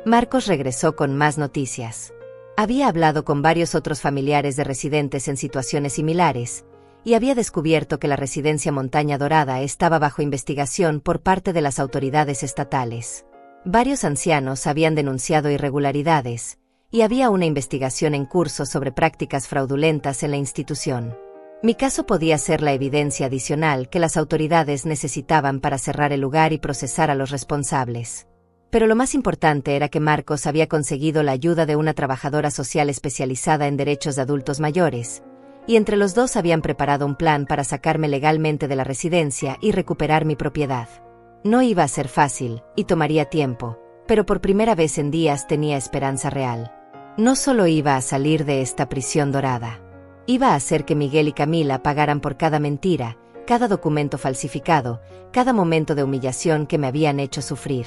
S1: Marcos regresó con más noticias. Había hablado con varios otros familiares de residentes en situaciones similares, y había descubierto que la residencia Montaña Dorada estaba bajo investigación por parte de las autoridades estatales. Varios ancianos habían denunciado irregularidades, y había una investigación en curso sobre prácticas fraudulentas en la institución. Mi caso podía ser la evidencia adicional que las autoridades necesitaban para cerrar el lugar y procesar a los responsables. Pero lo más importante era que Marcos había conseguido la ayuda de una trabajadora social especializada en derechos de adultos mayores, y entre los dos habían preparado un plan para sacarme legalmente de la residencia y recuperar mi propiedad. No iba a ser fácil, y tomaría tiempo, pero por primera vez en días tenía esperanza real. No solo iba a salir de esta prisión dorada. Iba a hacer que Miguel y Camila pagaran por cada mentira, cada documento falsificado, cada momento de humillación que me habían hecho sufrir.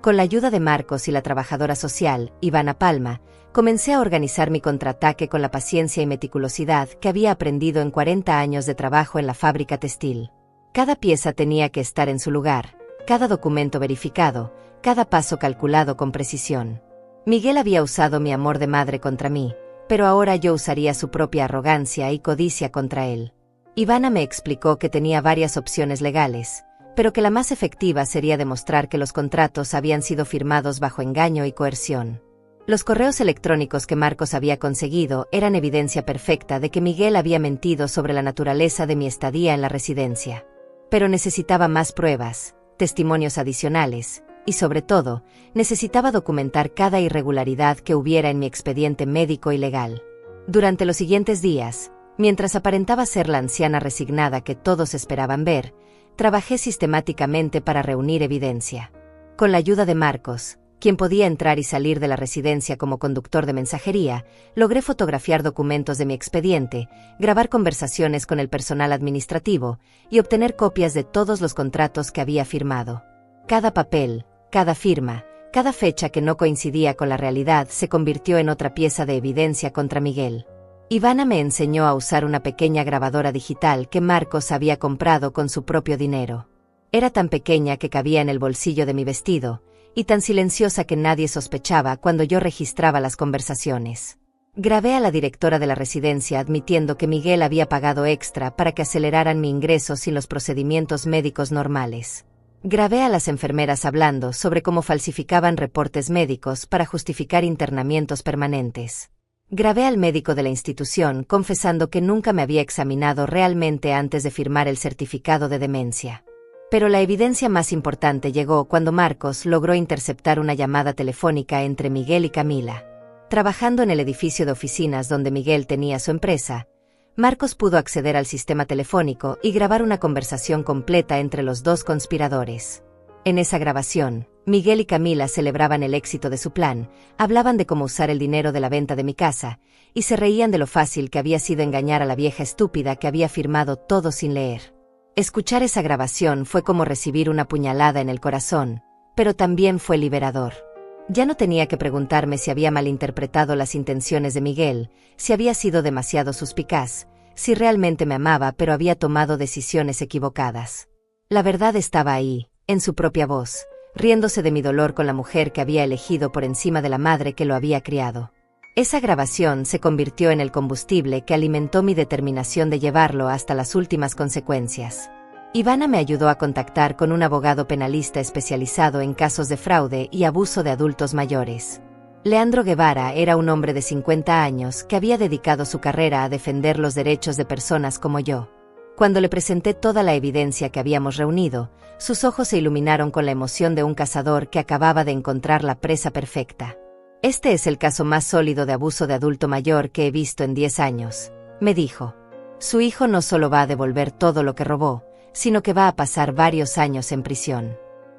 S1: Con la ayuda de Marcos y la trabajadora social, Ivana Palma, comencé a organizar mi contraataque con la paciencia y meticulosidad que había aprendido en 40 años de trabajo en la fábrica textil. Cada pieza tenía que estar en su lugar, cada documento verificado, cada paso calculado con precisión. Miguel había usado mi amor de madre contra mí, pero ahora yo usaría su propia arrogancia y codicia contra él. Ivana me explicó que tenía varias opciones legales, pero que la más efectiva sería demostrar que los contratos habían sido firmados bajo engaño y coerción. Los correos electrónicos que Marcos había conseguido eran evidencia perfecta de que Miguel había mentido sobre la naturaleza de mi estadía en la residencia. Pero necesitaba más pruebas, testimonios adicionales, y sobre todo, necesitaba documentar cada irregularidad que hubiera en mi expediente médico y legal. Durante los siguientes días, Mientras aparentaba ser la anciana resignada que todos esperaban ver, trabajé sistemáticamente para reunir evidencia. Con la ayuda de Marcos, quien podía entrar y salir de la residencia como conductor de mensajería, logré fotografiar documentos de mi expediente, grabar conversaciones con el personal administrativo y obtener copias de todos los contratos que había firmado. Cada papel, cada firma, cada fecha que no coincidía con la realidad se convirtió en otra pieza de evidencia contra Miguel. Ivana me enseñó a usar una pequeña grabadora digital que Marcos había comprado con su propio dinero. Era tan pequeña que cabía en el bolsillo de mi vestido, y tan silenciosa que nadie sospechaba cuando yo registraba las conversaciones. Grabé a la directora de la residencia admitiendo que Miguel había pagado extra para que aceleraran mi ingreso sin los procedimientos médicos normales. Grabé a las enfermeras hablando sobre cómo falsificaban reportes médicos para justificar internamientos permanentes. Grabé al médico de la institución confesando que nunca me había examinado realmente antes de firmar el certificado de demencia. Pero la evidencia más importante llegó cuando Marcos logró interceptar una llamada telefónica entre Miguel y Camila. Trabajando en el edificio de oficinas donde Miguel tenía su empresa, Marcos pudo acceder al sistema telefónico y grabar una conversación completa entre los dos conspiradores. En esa grabación, Miguel y Camila celebraban el éxito de su plan, hablaban de cómo usar el dinero de la venta de mi casa, y se reían de lo fácil que había sido engañar a la vieja estúpida que había firmado todo sin leer. Escuchar esa grabación fue como recibir una puñalada en el corazón, pero también fue liberador. Ya no tenía que preguntarme si había malinterpretado las intenciones de Miguel, si había sido demasiado suspicaz, si realmente me amaba pero había tomado decisiones equivocadas. La verdad estaba ahí, en su propia voz, riéndose de mi dolor con la mujer que había elegido por encima de la madre que lo había criado. Esa grabación se convirtió en el combustible que alimentó mi determinación de llevarlo hasta las últimas consecuencias. Ivana me ayudó a contactar con un abogado penalista especializado en casos de fraude y abuso de adultos mayores. Leandro Guevara era un hombre de 50 años que había dedicado su carrera a defender los derechos de personas como yo. Cuando le presenté toda la evidencia que habíamos reunido, sus ojos se iluminaron con la emoción de un cazador que acababa de encontrar la presa perfecta. Este es el caso más sólido de abuso de adulto mayor que he visto en 10 años, me dijo. Su hijo no solo va a devolver todo lo que robó, sino que va a pasar varios años en prisión.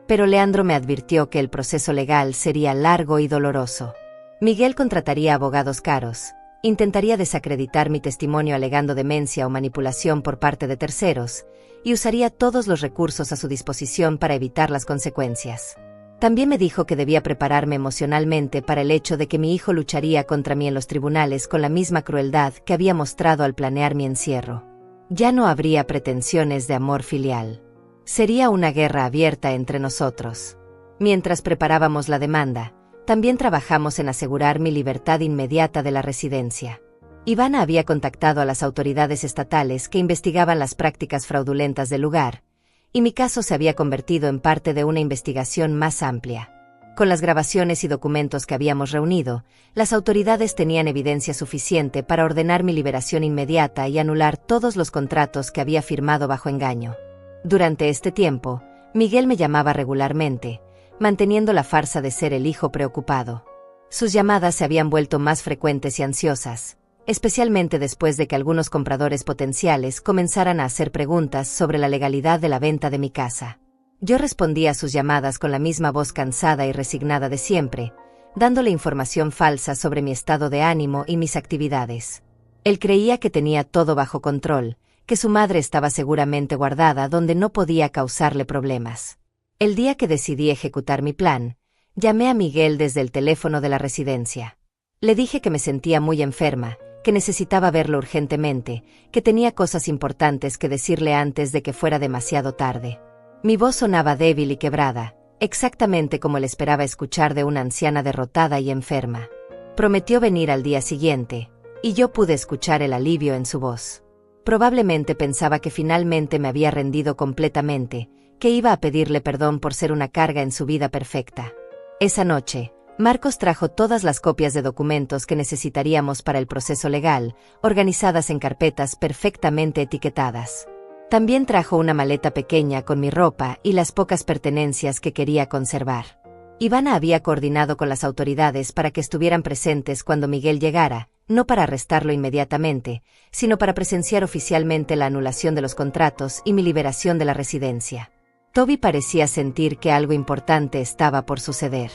S1: Pero Leandro me advirtió que el proceso legal sería largo y doloroso. Miguel contrataría abogados caros, intentaría desacreditar mi testimonio alegando demencia o manipulación por parte de terceros, y usaría todos los recursos a su disposición para evitar las consecuencias. También me dijo que debía prepararme emocionalmente para el hecho de que mi hijo lucharía contra mí en los tribunales con la misma crueldad que había mostrado al planear mi encierro. Ya no habría pretensiones de amor filial. Sería una guerra abierta entre nosotros. Mientras preparábamos la demanda, también trabajamos en asegurar mi libertad inmediata de la residencia. Ivana había contactado a las autoridades estatales que investigaban las prácticas fraudulentas del lugar, y mi caso se había convertido en parte de una investigación más amplia. Con las grabaciones y documentos que habíamos reunido, las autoridades tenían evidencia suficiente para ordenar mi liberación inmediata y anular todos los contratos que había firmado bajo engaño. Durante este tiempo, Miguel me llamaba regularmente, manteniendo la farsa de ser el hijo preocupado. Sus llamadas se habían vuelto más frecuentes y ansiosas, especialmente después de que algunos compradores potenciales comenzaran a hacer preguntas sobre la legalidad de la venta de mi casa. Yo respondía a sus llamadas con la misma voz cansada y resignada de siempre, dándole información falsa sobre mi estado de ánimo y mis actividades. Él creía que tenía todo bajo control, que su madre estaba seguramente guardada donde no podía causarle problemas. El día que decidí ejecutar mi plan, llamé a Miguel desde el teléfono de la residencia. Le dije que me sentía muy enferma, que necesitaba verlo urgentemente, que tenía cosas importantes que decirle antes de que fuera demasiado tarde. Mi voz sonaba débil y quebrada, exactamente como le esperaba escuchar de una anciana derrotada y enferma. Prometió venir al día siguiente, y yo pude escuchar el alivio en su voz. Probablemente pensaba que finalmente me había rendido completamente, que iba a pedirle perdón por ser una carga en su vida perfecta. Esa noche, Marcos trajo todas las copias de documentos que necesitaríamos para el proceso legal, organizadas en carpetas perfectamente etiquetadas. También trajo una maleta pequeña con mi ropa y las pocas pertenencias que quería conservar. Ivana había coordinado con las autoridades para que estuvieran presentes cuando Miguel llegara, no para arrestarlo inmediatamente, sino para presenciar oficialmente la anulación de los contratos y mi liberación de la residencia. Toby parecía sentir que algo importante estaba por suceder.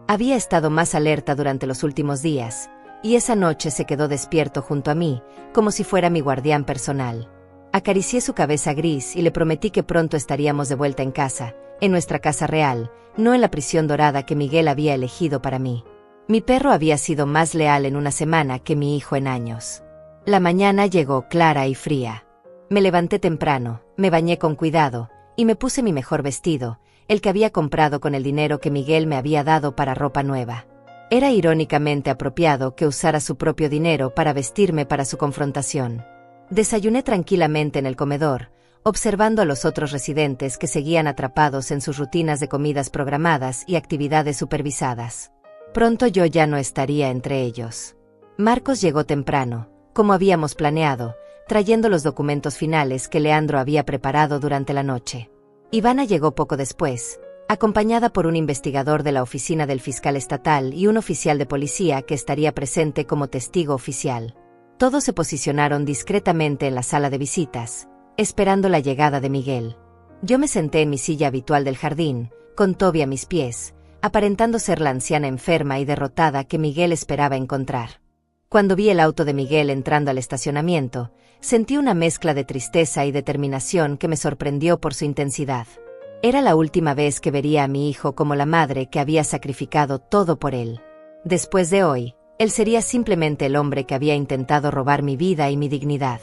S1: Había estado más alerta durante los últimos días, y esa noche se quedó despierto junto a mí, como si fuera mi guardián personal. Acaricié su cabeza gris y le prometí que pronto estaríamos de vuelta en casa, en nuestra casa real, no en la prisión dorada que Miguel había elegido para mí. Mi perro había sido más leal en una semana que mi hijo en años. La mañana llegó clara y fría. Me levanté temprano, me bañé con cuidado, y me puse mi mejor vestido, el que había comprado con el dinero que Miguel me había dado para ropa nueva. Era irónicamente apropiado que usara su propio dinero para vestirme para su confrontación. Desayuné tranquilamente en el comedor, observando a los otros residentes que seguían atrapados en sus rutinas de comidas programadas y actividades supervisadas. Pronto yo ya no estaría entre ellos. Marcos llegó temprano, como habíamos planeado, trayendo los documentos finales que Leandro había preparado durante la noche. Ivana llegó poco después, acompañada por un investigador de la oficina del fiscal estatal y un oficial de policía que estaría presente como testigo oficial. Todos se posicionaron discretamente en la sala de visitas, esperando la llegada de Miguel. Yo me senté en mi silla habitual del jardín, con Toby a mis pies, aparentando ser la anciana enferma y derrotada que Miguel esperaba encontrar. Cuando vi el auto de Miguel entrando al estacionamiento, sentí una mezcla de tristeza y determinación que me sorprendió por su intensidad. Era la última vez que vería a mi hijo como la madre que había sacrificado todo por él. Después de hoy, él sería simplemente el hombre que había intentado robar mi vida y mi dignidad.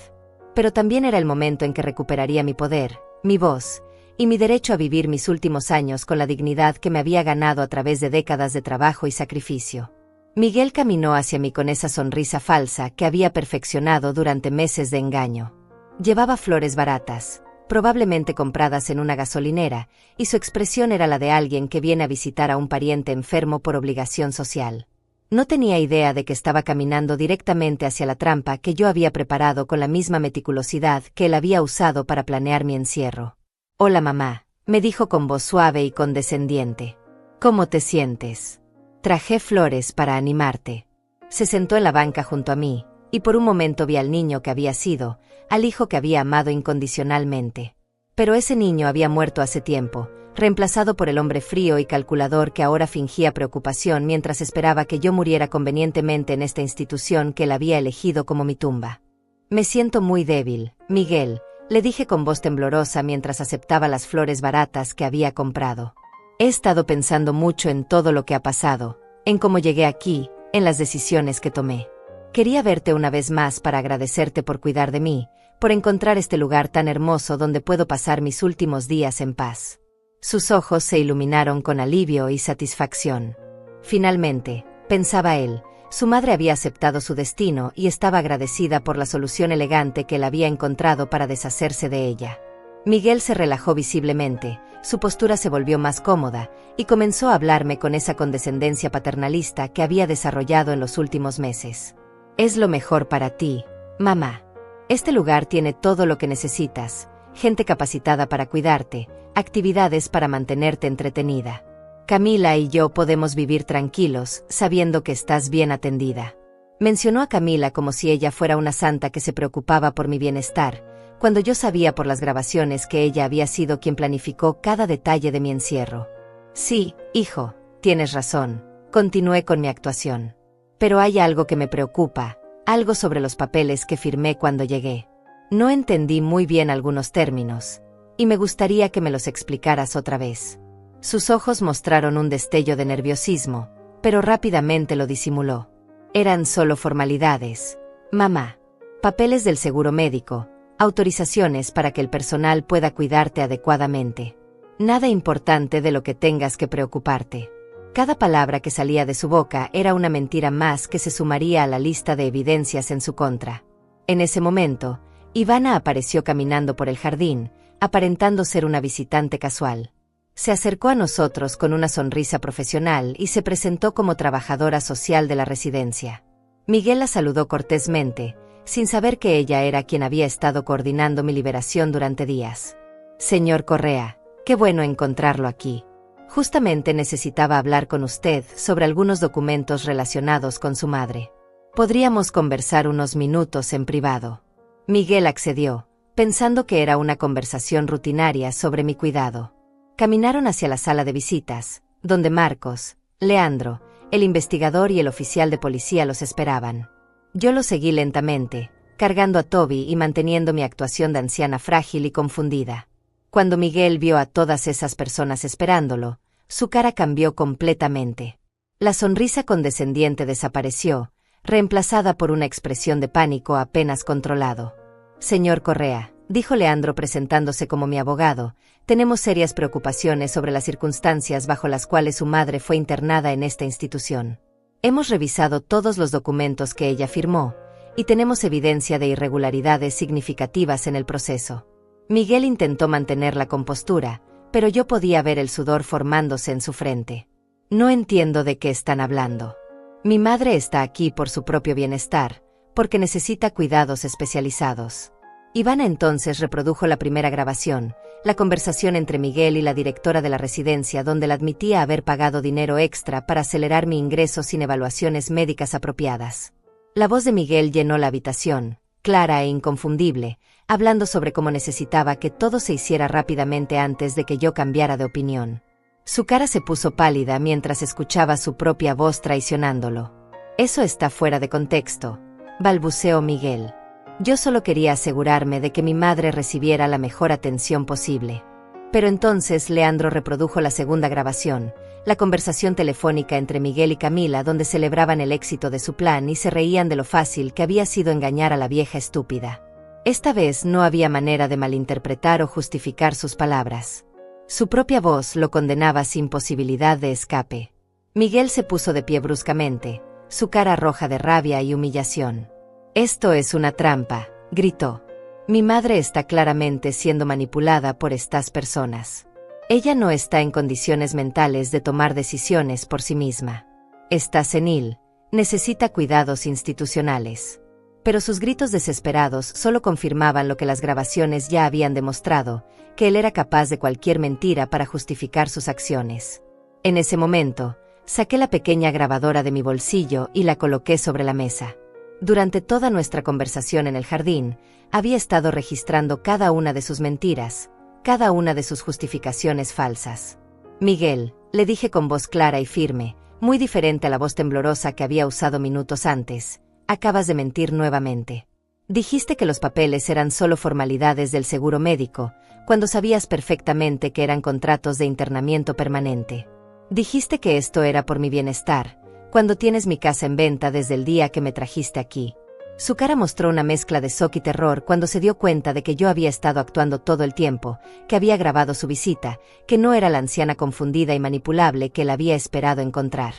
S1: Pero también era el momento en que recuperaría mi poder, mi voz, y mi derecho a vivir mis últimos años con la dignidad que me había ganado a través de décadas de trabajo y sacrificio. Miguel caminó hacia mí con esa sonrisa falsa que había perfeccionado durante meses de engaño. Llevaba flores baratas, probablemente compradas en una gasolinera, y su expresión era la de alguien que viene a visitar a un pariente enfermo por obligación social. No tenía idea de que estaba caminando directamente hacia la trampa que yo había preparado con la misma meticulosidad que él había usado para planear mi encierro. «Hola mamá», me dijo con voz suave y condescendiente. «¿Cómo te sientes? Traje flores para animarte». Se sentó en la banca junto a mí, y por un momento vi al niño que había sido, al hijo que había amado incondicionalmente. Pero ese niño había muerto hace tiempo, reemplazado por el hombre frío y calculador que ahora fingía preocupación mientras esperaba que yo muriera convenientemente en esta institución que él había elegido como mi tumba. «Me siento muy débil, Miguel», le dije con voz temblorosa mientras aceptaba las flores baratas que había comprado. «He estado pensando mucho en todo lo que ha pasado, en cómo llegué aquí, en las decisiones que tomé. Quería verte una vez más para agradecerte por cuidar de mí, por encontrar este lugar tan hermoso donde puedo pasar mis últimos días en paz». Sus ojos se iluminaron con alivio y satisfacción. Finalmente, pensaba él, su madre había aceptado su destino y estaba agradecida por la solución elegante que él había encontrado para deshacerse de ella. Miguel se relajó visiblemente, su postura se volvió más cómoda, y comenzó a hablarme con esa condescendencia paternalista que había desarrollado en los últimos meses. «Es lo mejor para ti, mamá. Este lugar tiene todo lo que necesitas, gente capacitada para cuidarte, actividades para mantenerte entretenida. Camila y yo podemos vivir tranquilos, sabiendo que estás bien atendida». Mencionó a Camila como si ella fuera una santa que se preocupaba por mi bienestar, cuando yo sabía por las grabaciones que ella había sido quien planificó cada detalle de mi encierro. «Sí, hijo, tienes razón», continué con mi actuación. «Pero hay algo que me preocupa, algo sobre los papeles que firmé cuando llegué. No entendí muy bien algunos términos, y me gustaría que me los explicaras otra vez». Sus ojos mostraron un destello de nerviosismo, pero rápidamente lo disimuló. «Eran solo formalidades, mamá. Papeles del seguro médico, autorizaciones para que el personal pueda cuidarte adecuadamente. Nada importante de lo que tengas que preocuparte». Cada palabra que salía de su boca era una mentira más que se sumaría a la lista de evidencias en su contra. En ese momento, Ivana apareció caminando por el jardín, aparentando ser una visitante casual. Se acercó a nosotros con una sonrisa profesional y se presentó como trabajadora social de la residencia. Miguel la saludó cortésmente, sin saber que ella era quien había estado coordinando mi liberación durante días. «Señor Correa, qué bueno encontrarlo aquí. Justamente necesitaba hablar con usted sobre algunos documentos relacionados con su madre». Podríamos conversar unos minutos en privado. Miguel accedió, pensando que era una conversación rutinaria sobre mi cuidado. Caminaron hacia la sala de visitas, donde Marcos, Leandro, el investigador y el oficial de policía los esperaban. Yo lo seguí lentamente, cargando a Toby y manteniendo mi actuación de anciana frágil y confundida. Cuando Miguel vio a todas esas personas esperándolo, su cara cambió completamente. La sonrisa condescendiente desapareció, reemplazada por una expresión de pánico apenas controlado. Señor Correa, dijo Leandro presentándose como mi abogado, tenemos serias preocupaciones sobre las circunstancias bajo las cuales su madre fue internada en esta institución. Hemos revisado todos los documentos que ella firmó, y tenemos evidencia de irregularidades significativas en el proceso. Miguel intentó mantener la compostura, pero yo podía ver el sudor formándose en su frente. No entiendo de qué están hablando. Mi madre está aquí por su propio bienestar, porque necesita cuidados especializados. Ivana entonces reprodujo la primera grabación, la conversación entre Miguel y la directora de la residencia donde la admitía haber pagado dinero extra para acelerar mi ingreso sin evaluaciones médicas apropiadas. La voz de Miguel llenó la habitación, clara e inconfundible, hablando sobre cómo necesitaba que todo se hiciera rápidamente antes de que yo cambiara de opinión. Su cara se puso pálida mientras escuchaba su propia voz traicionándolo. Eso está fuera de contexto, balbuceó Miguel. Yo solo quería asegurarme de que mi madre recibiera la mejor atención posible. Pero entonces Leandro reprodujo la segunda grabación, la conversación telefónica entre Miguel y Camila donde celebraban el éxito de su plan y se reían de lo fácil que había sido engañar a la vieja estúpida. Esta vez no había manera de malinterpretar o justificar sus palabras. Su propia voz lo condenaba sin posibilidad de escape. Miguel se puso de pie bruscamente, su cara roja de rabia y humillación. «Esto es una trampa», gritó. «Mi madre está claramente siendo manipulada por estas personas. Ella no está en condiciones mentales de tomar decisiones por sí misma. Está senil, necesita cuidados institucionales». Pero sus gritos desesperados solo confirmaban lo que las grabaciones ya habían demostrado, que él era capaz de cualquier mentira para justificar sus acciones. En ese momento, saqué la pequeña grabadora de mi bolsillo y la coloqué sobre la mesa. Durante toda nuestra conversación en el jardín, había estado registrando cada una de sus mentiras, cada una de sus justificaciones falsas. «Miguel», le dije con voz clara y firme, muy diferente a la voz temblorosa que había usado minutos antes, «acabas de mentir nuevamente. Dijiste que los papeles eran solo formalidades del seguro médico, cuando sabías perfectamente que eran contratos de internamiento permanente. Dijiste que esto era por mi bienestar, cuando tienes mi casa en venta desde el día que me trajiste aquí». Su cara mostró una mezcla de shock y terror cuando se dio cuenta de que yo había estado actuando todo el tiempo, que había grabado su visita, que no era la anciana confundida y manipulable que él había esperado encontrar.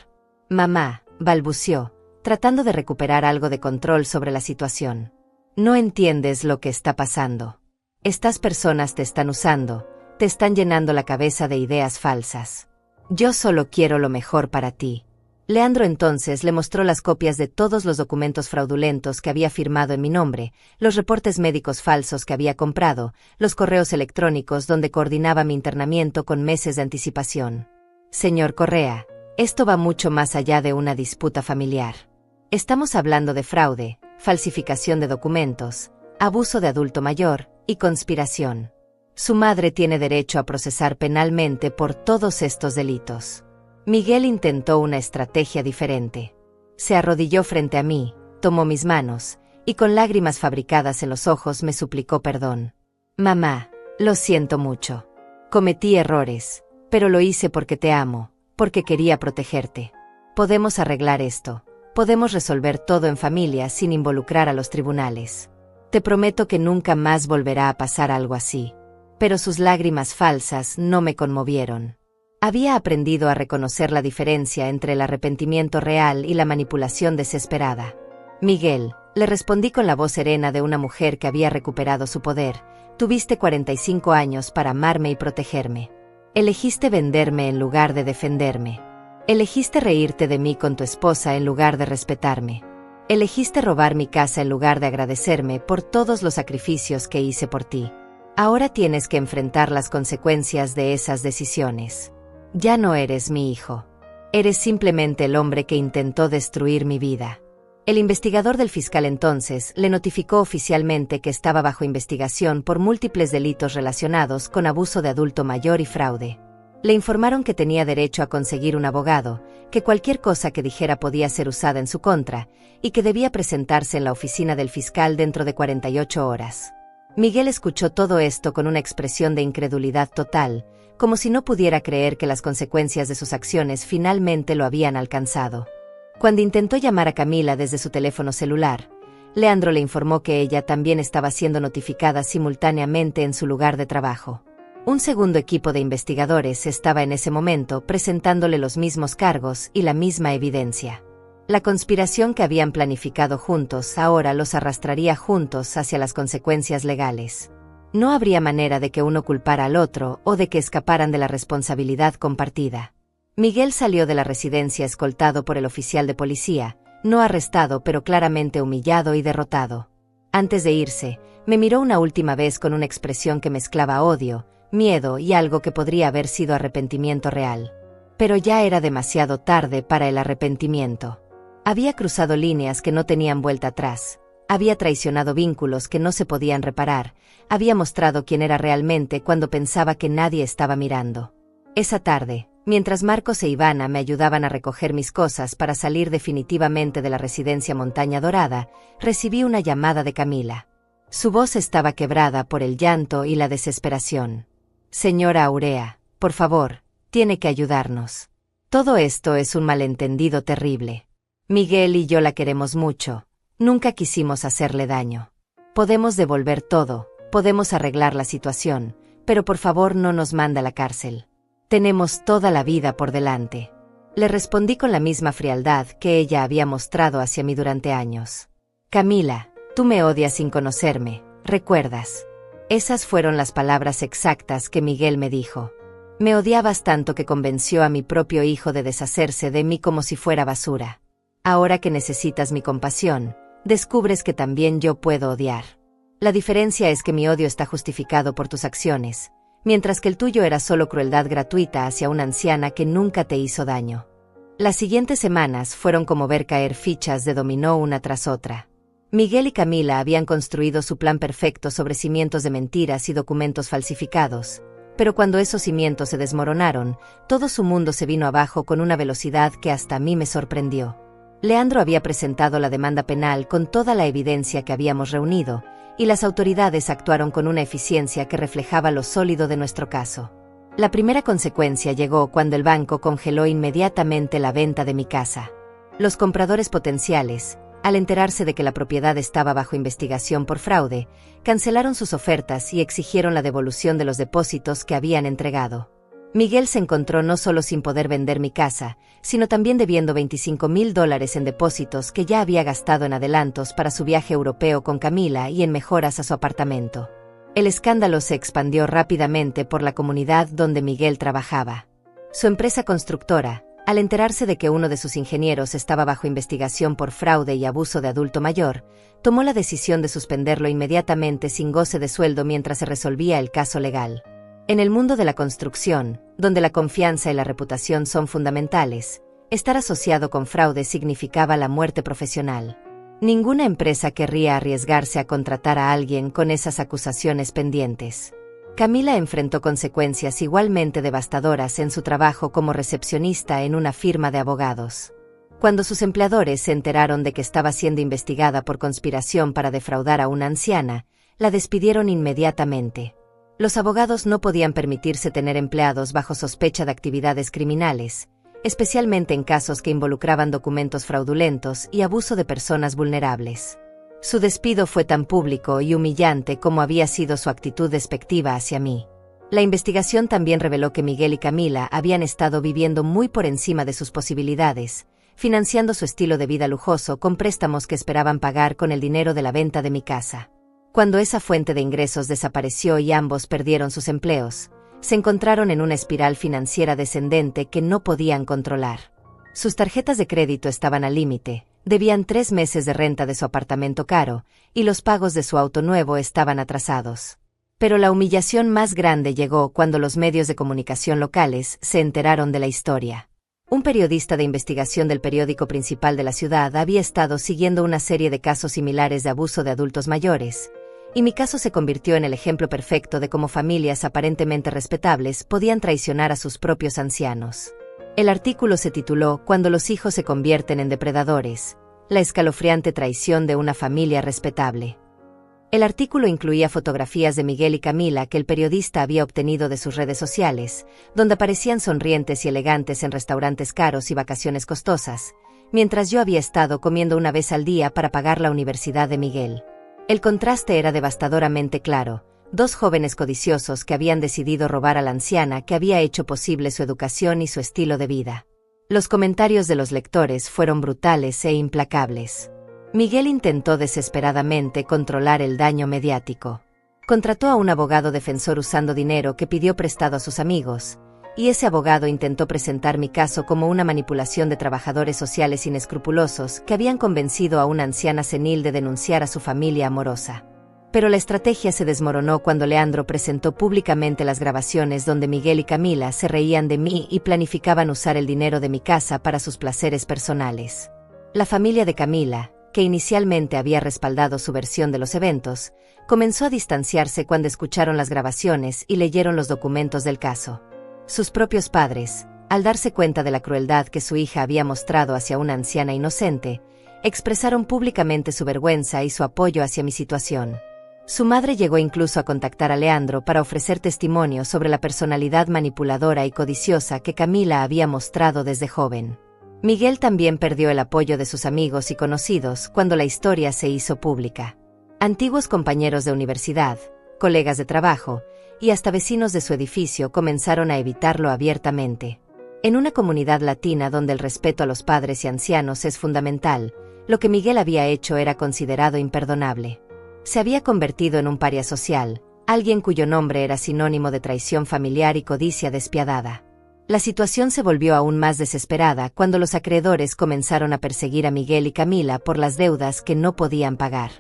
S1: «Mamá», balbuceó, tratando de recuperar algo de control sobre la situación. «No entiendes lo que está pasando. Estas personas te están usando, te están llenando la cabeza de ideas falsas. Yo solo quiero lo mejor para ti». Leandro entonces le mostró las copias de todos los documentos fraudulentos que había firmado en mi nombre, los reportes médicos falsos que había comprado, los correos electrónicos donde coordinaba mi internamiento con meses de anticipación. «Señor Correa, esto va mucho más allá de una disputa familiar. Estamos hablando de fraude, falsificación de documentos, abuso de adulto mayor y conspiración. Su madre tiene derecho a procesar penalmente por todos estos delitos». Miguel intentó una estrategia diferente. Se arrodilló frente a mí, tomó mis manos, y con lágrimas fabricadas en los ojos me suplicó perdón. «Mamá, lo siento mucho. Cometí errores, pero lo hice porque te amo, porque quería protegerte. Podemos arreglar esto. Podemos resolver todo en familia sin involucrar a los tribunales. Te prometo que nunca más volverá a pasar algo así». Pero sus lágrimas falsas no me conmovieron. Había aprendido a reconocer la diferencia entre el arrepentimiento real y la manipulación desesperada. «Miguel», le respondí con la voz serena de una mujer que había recuperado su poder, «tuviste 45 años para amarme y protegerme. Elegiste venderme en lugar de defenderme. Elegiste reírte de mí con tu esposa en lugar de respetarme. Elegiste robar mi casa en lugar de agradecerme por todos los sacrificios que hice por ti. Ahora tienes que enfrentar las consecuencias de esas decisiones. Ya no eres mi hijo. Eres simplemente el hombre que intentó destruir mi vida». El investigador del fiscal entonces le notificó oficialmente que estaba bajo investigación por múltiples delitos relacionados con abuso de adulto mayor y fraude. Le informaron que tenía derecho a conseguir un abogado, que cualquier cosa que dijera podía ser usada en su contra, y que debía presentarse en la oficina del fiscal dentro de 48 horas. Miguel escuchó todo esto con una expresión de incredulidad total, como si no pudiera creer que las consecuencias de sus acciones finalmente lo habían alcanzado. Cuando intentó llamar a Camila desde su teléfono celular, Leandro le informó que ella también estaba siendo notificada simultáneamente en su lugar de trabajo. Un segundo equipo de investigadores estaba en ese momento presentándole los mismos cargos y la misma evidencia. La conspiración que habían planificado juntos ahora los arrastraría juntos hacia las consecuencias legales. No habría manera de que uno culpara al otro o de que escaparan de la responsabilidad compartida. Miguel salió de la residencia escoltado por el oficial de policía, no arrestado pero claramente humillado y derrotado. Antes de irse, me miró una última vez con una expresión que mezclaba odio, miedo y algo que podría haber sido arrepentimiento real. Pero ya era demasiado tarde para el arrepentimiento. Había cruzado líneas que no tenían vuelta atrás, había traicionado vínculos que no se podían reparar, había mostrado quién era realmente cuando pensaba que nadie estaba mirando. Esa tarde, mientras Marcos e Ivana me ayudaban a recoger mis cosas para salir definitivamente de la residencia Montaña Dorada, recibí una llamada de Camila. Su voz estaba quebrada por el llanto y la desesperación. «Señora Aurea, por favor, tiene que ayudarnos. Todo esto es un malentendido terrible. Miguel y yo la queremos mucho. Nunca quisimos hacerle daño. Podemos devolver todo, podemos arreglar la situación, pero por favor no nos manda a la cárcel. Tenemos toda la vida por delante». Le respondí con la misma frialdad que ella había mostrado hacia mí durante años. «Camila, tú me odias sin conocerme, ¿recuerdas?». Esas fueron las palabras exactas que Miguel me dijo. Me odiabas tanto que convenció a mi propio hijo de deshacerse de mí como si fuera basura. Ahora que necesitas mi compasión, descubres que también yo puedo odiar. La diferencia es que mi odio está justificado por tus acciones, mientras que el tuyo era solo crueldad gratuita hacia una anciana que nunca te hizo daño. Las siguientes semanas fueron como ver caer fichas de dominó una tras otra. Miguel y Camila habían construido su plan perfecto sobre cimientos de mentiras y documentos falsificados, pero cuando esos cimientos se desmoronaron, todo su mundo se vino abajo con una velocidad que hasta a mí me sorprendió. Leandro había presentado la demanda penal con toda la evidencia que habíamos reunido, y las autoridades actuaron con una eficiencia que reflejaba lo sólido de nuestro caso. La primera consecuencia llegó cuando el banco congeló inmediatamente la venta de mi casa. Los compradores potenciales, al enterarse de que la propiedad estaba bajo investigación por fraude, cancelaron sus ofertas y exigieron la devolución de los depósitos que habían entregado. Miguel se encontró no solo sin poder vender mi casa, sino también debiendo $25,000 en depósitos que ya había gastado en adelantos para su viaje europeo con Camila y en mejoras a su apartamento. El escándalo se expandió rápidamente por la comunidad donde Miguel trabajaba. Su empresa constructora, al enterarse de que uno de sus ingenieros estaba bajo investigación por fraude y abuso de adulto mayor, tomó la decisión de suspenderlo inmediatamente sin goce de sueldo mientras se resolvía el caso legal. En el mundo de la construcción, donde la confianza y la reputación son fundamentales, estar asociado con fraude significaba la muerte profesional. Ninguna empresa querría arriesgarse a contratar a alguien con esas acusaciones pendientes. Camila enfrentó consecuencias igualmente devastadoras en su trabajo como recepcionista en una firma de abogados. Cuando sus empleadores se enteraron de que estaba siendo investigada por conspiración para defraudar a una anciana, la despidieron inmediatamente. Los abogados no podían permitirse tener empleados bajo sospecha de actividades criminales, especialmente en casos que involucraban documentos fraudulentos y abuso de personas vulnerables. Su despido fue tan público y humillante como había sido su actitud despectiva hacia mí. La investigación también reveló que Miguel y Camila habían estado viviendo muy por encima de sus posibilidades, financiando su estilo de vida lujoso con préstamos que esperaban pagar con el dinero de la venta de mi casa. Cuando esa fuente de ingresos desapareció y ambos perdieron sus empleos, se encontraron en una espiral financiera descendente que no podían controlar. Sus tarjetas de crédito estaban al límite, debían 3 meses de renta de su apartamento caro, y los pagos de su auto nuevo estaban atrasados. Pero la humillación más grande llegó cuando los medios de comunicación locales se enteraron de la historia. Un periodista de investigación del periódico principal de la ciudad había estado siguiendo una serie de casos similares de abuso de adultos mayores, y mi caso se convirtió en el ejemplo perfecto de cómo familias aparentemente respetables podían traicionar a sus propios ancianos. El artículo se tituló «Cuando los hijos se convierten en depredadores, la escalofriante traición de una familia respetable». El artículo incluía fotografías de Miguel y Camila que el periodista había obtenido de sus redes sociales, donde aparecían sonrientes y elegantes en restaurantes caros y vacaciones costosas, mientras yo había estado comiendo una vez al día para pagar la universidad de Miguel. El contraste era devastadoramente claro: dos jóvenes codiciosos que habían decidido robar a la anciana que había hecho posible su educación y su estilo de vida. Los comentarios de los lectores fueron brutales e implacables. Miguel intentó desesperadamente controlar el daño mediático. Contrató a un abogado defensor usando dinero que pidió prestado a sus amigos, y ese abogado intentó presentar mi caso como una manipulación de trabajadores sociales inescrupulosos que habían convencido a una anciana senil de denunciar a su familia amorosa. Pero la estrategia se desmoronó cuando Leandro presentó públicamente las grabaciones donde Miguel y Camila se reían de mí y planificaban usar el dinero de mi casa para sus placeres personales. La familia de Camila, que inicialmente había respaldado su versión de los eventos, comenzó a distanciarse cuando escucharon las grabaciones y leyeron los documentos del caso. Sus propios padres, al darse cuenta de la crueldad que su hija había mostrado hacia una anciana inocente, expresaron públicamente su vergüenza y su apoyo hacia mi situación. Su madre llegó incluso a contactar a Leandro para ofrecer testimonio sobre la personalidad manipuladora y codiciosa que Camila había mostrado desde joven. Miguel también perdió el apoyo de sus amigos y conocidos cuando la historia se hizo pública. Antiguos compañeros de universidad, colegas de trabajo, y hasta vecinos de su edificio comenzaron a evitarlo abiertamente. En una comunidad latina donde el respeto a los padres y ancianos es fundamental, lo que Miguel había hecho era considerado imperdonable. Se había convertido en un paria social, alguien cuyo nombre era sinónimo de traición familiar y codicia despiadada. La situación se volvió aún más desesperada cuando los acreedores comenzaron a perseguir a Miguel y Camila por las deudas que no podían pagar.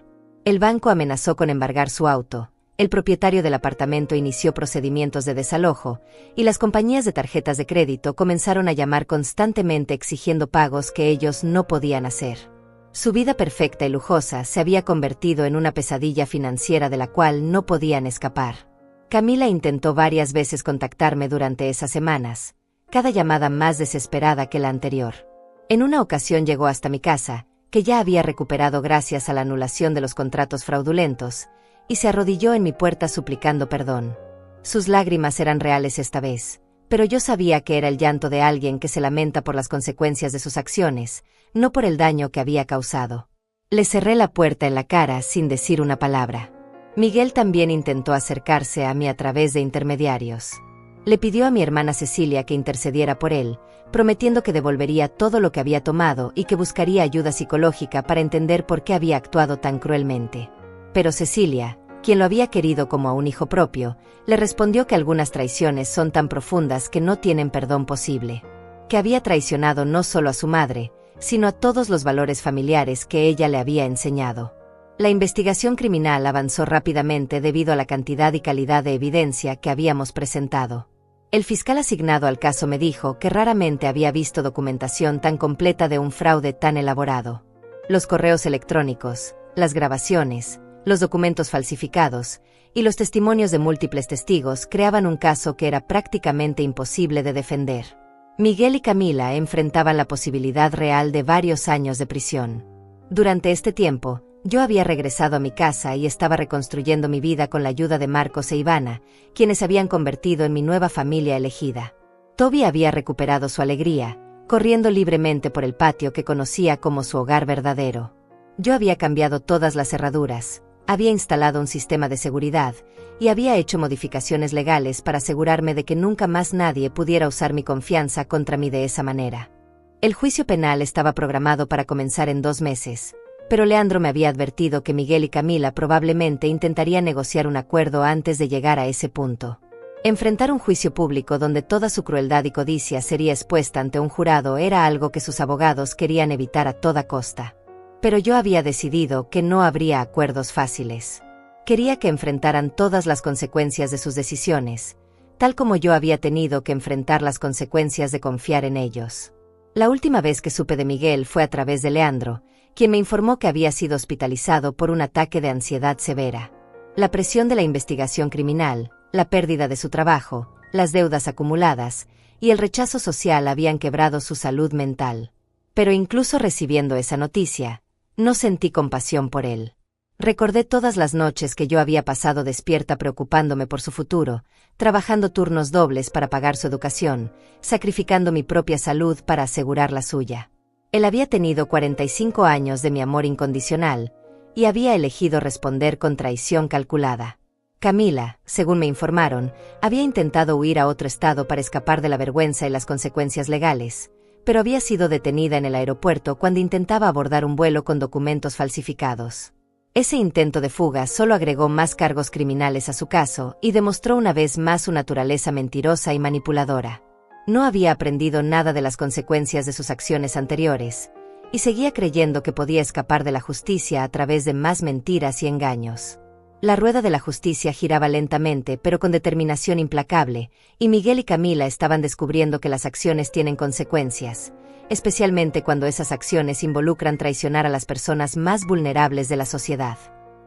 S1: El banco amenazó con embargar su auto, el propietario del apartamento inició procedimientos de desalojo, y las compañías de tarjetas de crédito comenzaron a llamar constantemente exigiendo pagos que ellos no podían hacer. Su vida perfecta y lujosa se había convertido en una pesadilla financiera de la cual no podían escapar. Camila intentó varias veces contactarme durante esas semanas, cada llamada más desesperada que la anterior. En una ocasión llegó hasta mi casa, que ya había recuperado gracias a la anulación de los contratos fraudulentos, y se arrodilló en mi puerta suplicando perdón. Sus lágrimas eran reales esta vez, pero yo sabía que era el llanto de alguien que se lamenta por las consecuencias de sus acciones, no por el daño que había causado. Le cerré la puerta en la cara sin decir una palabra. Miguel también intentó acercarse a mí a través de intermediarios. Le pidió a mi hermana Cecilia que intercediera por él, prometiendo que devolvería todo lo que había tomado y que buscaría ayuda psicológica para entender por qué había actuado tan cruelmente. Pero Cecilia, quien lo había querido como a un hijo propio, le respondió que algunas traiciones son tan profundas que no tienen perdón posible. Que había traicionado no solo a su madre, sino a todos los valores familiares que ella le había enseñado. La investigación criminal avanzó rápidamente debido a la cantidad y calidad de evidencia que habíamos presentado. El fiscal asignado al caso me dijo que raramente había visto documentación tan completa de un fraude tan elaborado. Los correos electrónicos, las grabaciones, los documentos falsificados y los testimonios de múltiples testigos creaban un caso que era prácticamente imposible de defender. Miguel y Camila enfrentaban la posibilidad real de varios años de prisión. Durante este tiempo, yo había regresado a mi casa y estaba reconstruyendo mi vida con la ayuda de Marcos e Ivana, quienes se habían convertido en mi nueva familia elegida. Toby había recuperado su alegría, corriendo libremente por el patio que conocía como su hogar verdadero. Yo había cambiado todas las cerraduras, había instalado un sistema de seguridad y había hecho modificaciones legales para asegurarme de que nunca más nadie pudiera usar mi confianza contra mí de esa manera. El juicio penal estaba programado para comenzar en 2 meses. Pero Leandro me había advertido que Miguel y Camila probablemente intentarían negociar un acuerdo antes de llegar a ese punto. Enfrentar un juicio público donde toda su crueldad y codicia sería expuesta ante un jurado era algo que sus abogados querían evitar a toda costa. Pero yo había decidido que no habría acuerdos fáciles. Quería que enfrentaran todas las consecuencias de sus decisiones, tal como yo había tenido que enfrentar las consecuencias de confiar en ellos. La última vez que supe de Miguel fue a través de Leandro, quien me informó que había sido hospitalizado por un ataque de ansiedad severa. La presión de la investigación criminal, la pérdida de su trabajo, las deudas acumuladas y el rechazo social habían quebrado su salud mental. Pero incluso recibiendo esa noticia, no sentí compasión por él. Recordé todas las noches que yo había pasado despierta preocupándome por su futuro, trabajando turnos dobles para pagar su educación, sacrificando mi propia salud para asegurar la suya. Él había tenido 45 años de mi amor incondicional, y había elegido responder con traición calculada. Camila, según me informaron, había intentado huir a otro estado para escapar de la vergüenza y las consecuencias legales, pero había sido detenida en el aeropuerto cuando intentaba abordar un vuelo con documentos falsificados. Ese intento de fuga solo agregó más cargos criminales a su caso y demostró una vez más su naturaleza mentirosa y manipuladora. No había aprendido nada de las consecuencias de sus acciones anteriores, y seguía creyendo que podía escapar de la justicia a través de más mentiras y engaños. La rueda de la justicia giraba lentamente pero con determinación implacable, y Miguel y Camila estaban descubriendo que las acciones tienen consecuencias, especialmente cuando esas acciones involucran traicionar a las personas más vulnerables de la sociedad.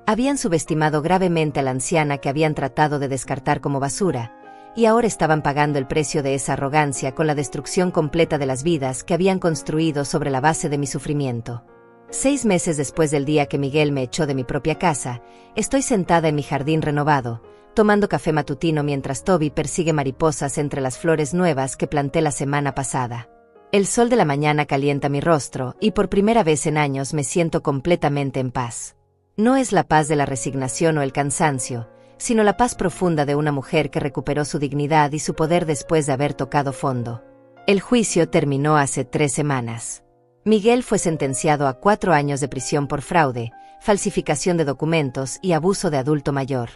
S1: Habían subestimado gravemente a la anciana que habían tratado de descartar como basura, y ahora estaban pagando el precio de esa arrogancia con la destrucción completa de las vidas que habían construido sobre la base de mi sufrimiento. 6 meses después del día que Miguel me echó de mi propia casa, estoy sentada en mi jardín renovado, tomando café matutino mientras Toby persigue mariposas entre las flores nuevas que planté la semana pasada. El sol de la mañana calienta mi rostro y por primera vez en años me siento completamente en paz. No es la paz de la resignación o el cansancio, sino la paz profunda de una mujer que recuperó su dignidad y su poder después de haber tocado fondo. El juicio terminó hace 3 semanas. Miguel fue sentenciado a 4 años de prisión por fraude, falsificación de documentos y abuso de adulto mayor.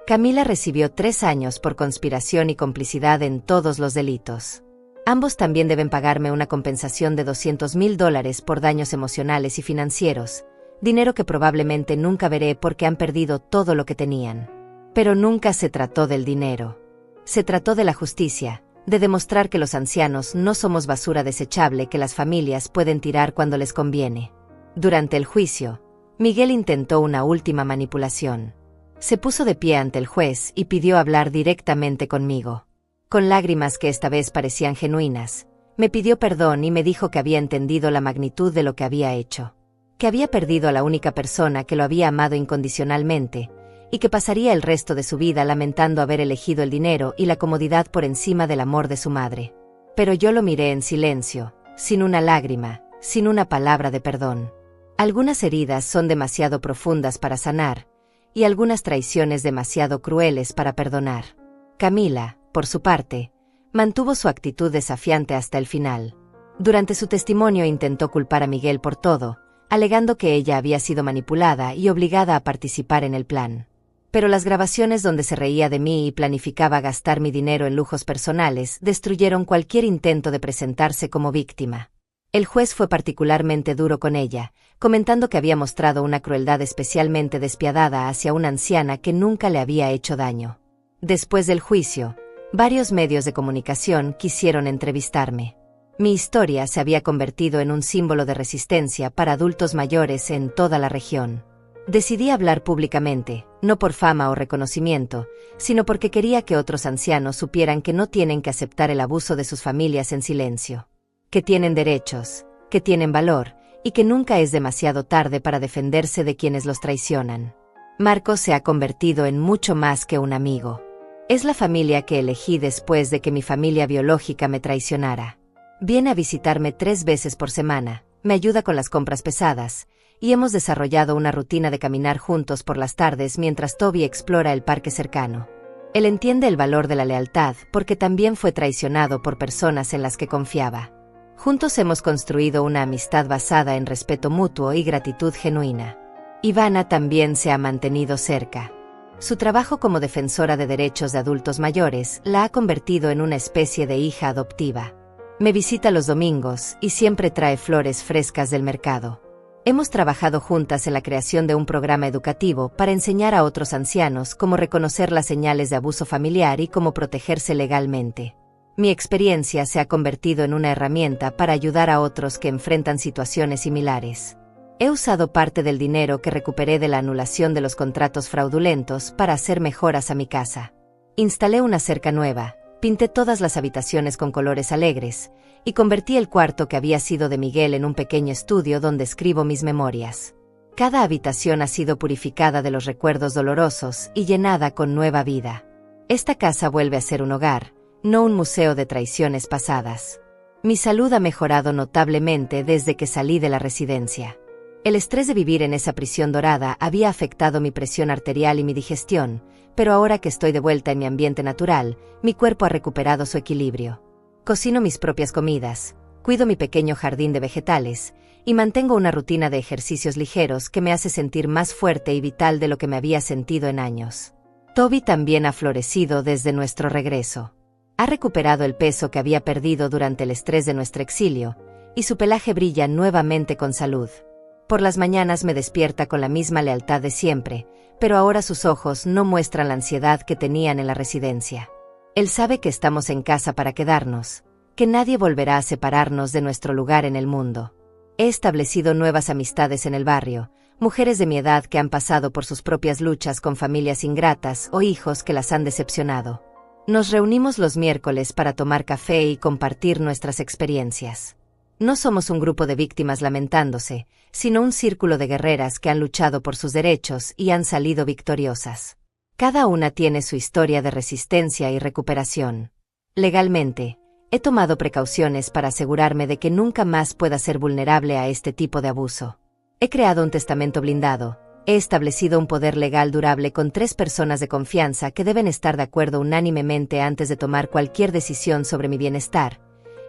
S1: Camila recibió 3 años por conspiración y complicidad en todos los delitos. Ambos también deben pagarme una compensación de $200,000 por daños emocionales y financieros, dinero que probablemente nunca veré porque han perdido todo lo que tenían. Pero nunca se trató del dinero. Se trató de la justicia, de demostrar que los ancianos no somos basura desechable que las familias pueden tirar cuando les conviene. Durante el juicio, Miguel intentó una última manipulación. Se puso de pie ante el juez y pidió hablar directamente conmigo. Con lágrimas que esta vez parecían genuinas, me pidió perdón y me dijo que había entendido la magnitud de lo que había hecho. Que había perdido a la única persona que lo había amado incondicionalmente, y que pasaría el resto de su vida lamentando haber elegido el dinero y la comodidad por encima del amor de su madre. Pero yo lo miré en silencio, sin una lágrima, sin una palabra de perdón. Algunas heridas son demasiado profundas para sanar, y algunas traiciones demasiado crueles para perdonar. Camila, por su parte, mantuvo su actitud desafiante hasta el final. Durante su testimonio intentó culpar a Miguel por todo, alegando que ella había sido manipulada y obligada a participar en el plan. Pero las grabaciones donde se reía de mí y planificaba gastar mi dinero en lujos personales destruyeron cualquier intento de presentarse como víctima. El juez fue particularmente duro con ella, comentando que había mostrado una crueldad especialmente despiadada hacia una anciana que nunca le había hecho daño. Después del juicio, varios medios de comunicación quisieron entrevistarme. Mi historia se había convertido en un símbolo de resistencia para adultos mayores en toda la región. Decidí hablar públicamente, no por fama o reconocimiento, sino porque quería que otros ancianos supieran que no tienen que aceptar el abuso de sus familias en silencio. Que tienen derechos, que tienen valor, y que nunca es demasiado tarde para defenderse de quienes los traicionan. Marcos se ha convertido en mucho más que un amigo. Es la familia que elegí después de que mi familia biológica me traicionara. Viene a visitarme 3 veces por semana, me ayuda con las compras pesadas, y hemos desarrollado una rutina de caminar juntos por las tardes mientras Toby explora el parque cercano. Él entiende el valor de la lealtad porque también fue traicionado por personas en las que confiaba. Juntos hemos construido una amistad basada en respeto mutuo y gratitud genuina. Ivana también se ha mantenido cerca. Su trabajo como defensora de derechos de adultos mayores la ha convertido en una especie de hija adoptiva. Me visita los domingos y siempre trae flores frescas del mercado. Hemos trabajado juntas en la creación de un programa educativo para enseñar a otros ancianos cómo reconocer las señales de abuso familiar y cómo protegerse legalmente. Mi experiencia se ha convertido en una herramienta para ayudar a otros que enfrentan situaciones similares. He usado parte del dinero que recuperé de la anulación de los contratos fraudulentos para hacer mejoras a mi casa. Instalé una cerca nueva, pinté todas las habitaciones con colores alegres, y convertí el cuarto que había sido de Miguel en un pequeño estudio donde escribo mis memorias. Cada habitación ha sido purificada de los recuerdos dolorosos y llenada con nueva vida. Esta casa vuelve a ser un hogar, no un museo de traiciones pasadas. Mi salud ha mejorado notablemente desde que salí de la residencia. El estrés de vivir en esa prisión dorada había afectado mi presión arterial y mi digestión, pero ahora que estoy de vuelta en mi ambiente natural, mi cuerpo ha recuperado su equilibrio. Cocino mis propias comidas, cuido mi pequeño jardín de vegetales, y mantengo una rutina de ejercicios ligeros que me hace sentir más fuerte y vital de lo que me había sentido en años. Toby también ha florecido desde nuestro regreso. Ha recuperado el peso que había perdido durante el estrés de nuestro exilio, y su pelaje brilla nuevamente con salud. Por las mañanas me despierta con la misma lealtad de siempre, pero ahora sus ojos no muestran la ansiedad que tenían en la residencia. Él sabe que estamos en casa para quedarnos, que nadie volverá a separarnos de nuestro lugar en el mundo. He establecido nuevas amistades en el barrio, mujeres de mi edad que han pasado por sus propias luchas con familias ingratas o hijos que las han decepcionado. Nos reunimos los miércoles para tomar café y compartir nuestras experiencias. No somos un grupo de víctimas lamentándose, sino un círculo de guerreras que han luchado por sus derechos y han salido victoriosas. Cada una tiene su historia de resistencia y recuperación. Legalmente, he tomado precauciones para asegurarme de que nunca más pueda ser vulnerable a este tipo de abuso. He creado un testamento blindado, he establecido un poder legal durable con 3 personas de confianza que deben estar de acuerdo unánimemente antes de tomar cualquier decisión sobre mi bienestar,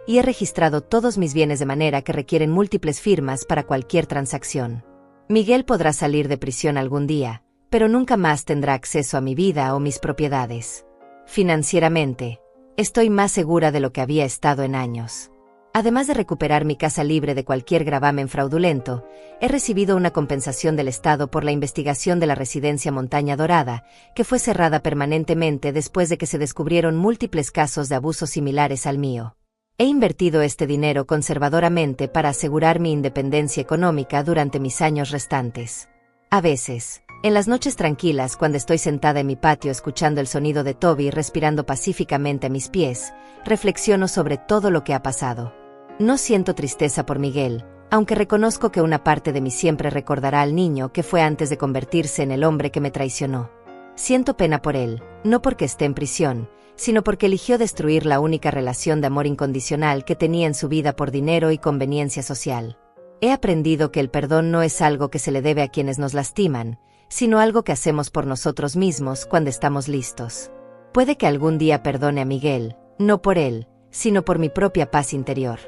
S1: y he registrado todos mis bienes de manera que requieren múltiples firmas para cualquier transacción. Miguel podrá salir de prisión algún día, pero nunca más tendrá acceso a mi vida o mis propiedades. Financieramente, estoy más segura de lo que había estado en años. Además de recuperar mi casa libre de cualquier gravamen fraudulento, he recibido una compensación del Estado por la investigación de la residencia Montaña Dorada, que fue cerrada permanentemente después de que se descubrieron múltiples casos de abusos similares al mío. He invertido este dinero conservadoramente para asegurar mi independencia económica durante mis años restantes. A veces, en las noches tranquilas cuando estoy sentada en mi patio escuchando el sonido de Toby respirando pacíficamente a mis pies, reflexiono sobre todo lo que ha pasado. No siento tristeza por Miguel, aunque reconozco que una parte de mí siempre recordará al niño que fue antes de convertirse en el hombre que me traicionó. Siento pena por él, no porque esté en prisión, sino porque eligió destruir la única relación de amor incondicional que tenía en su vida por dinero y conveniencia social. He aprendido que el perdón no es algo que se le debe a quienes nos lastiman, sino algo que hacemos por nosotros mismos cuando estamos listos. Puede que algún día perdone a Miguel, no por él, sino por mi propia paz interior.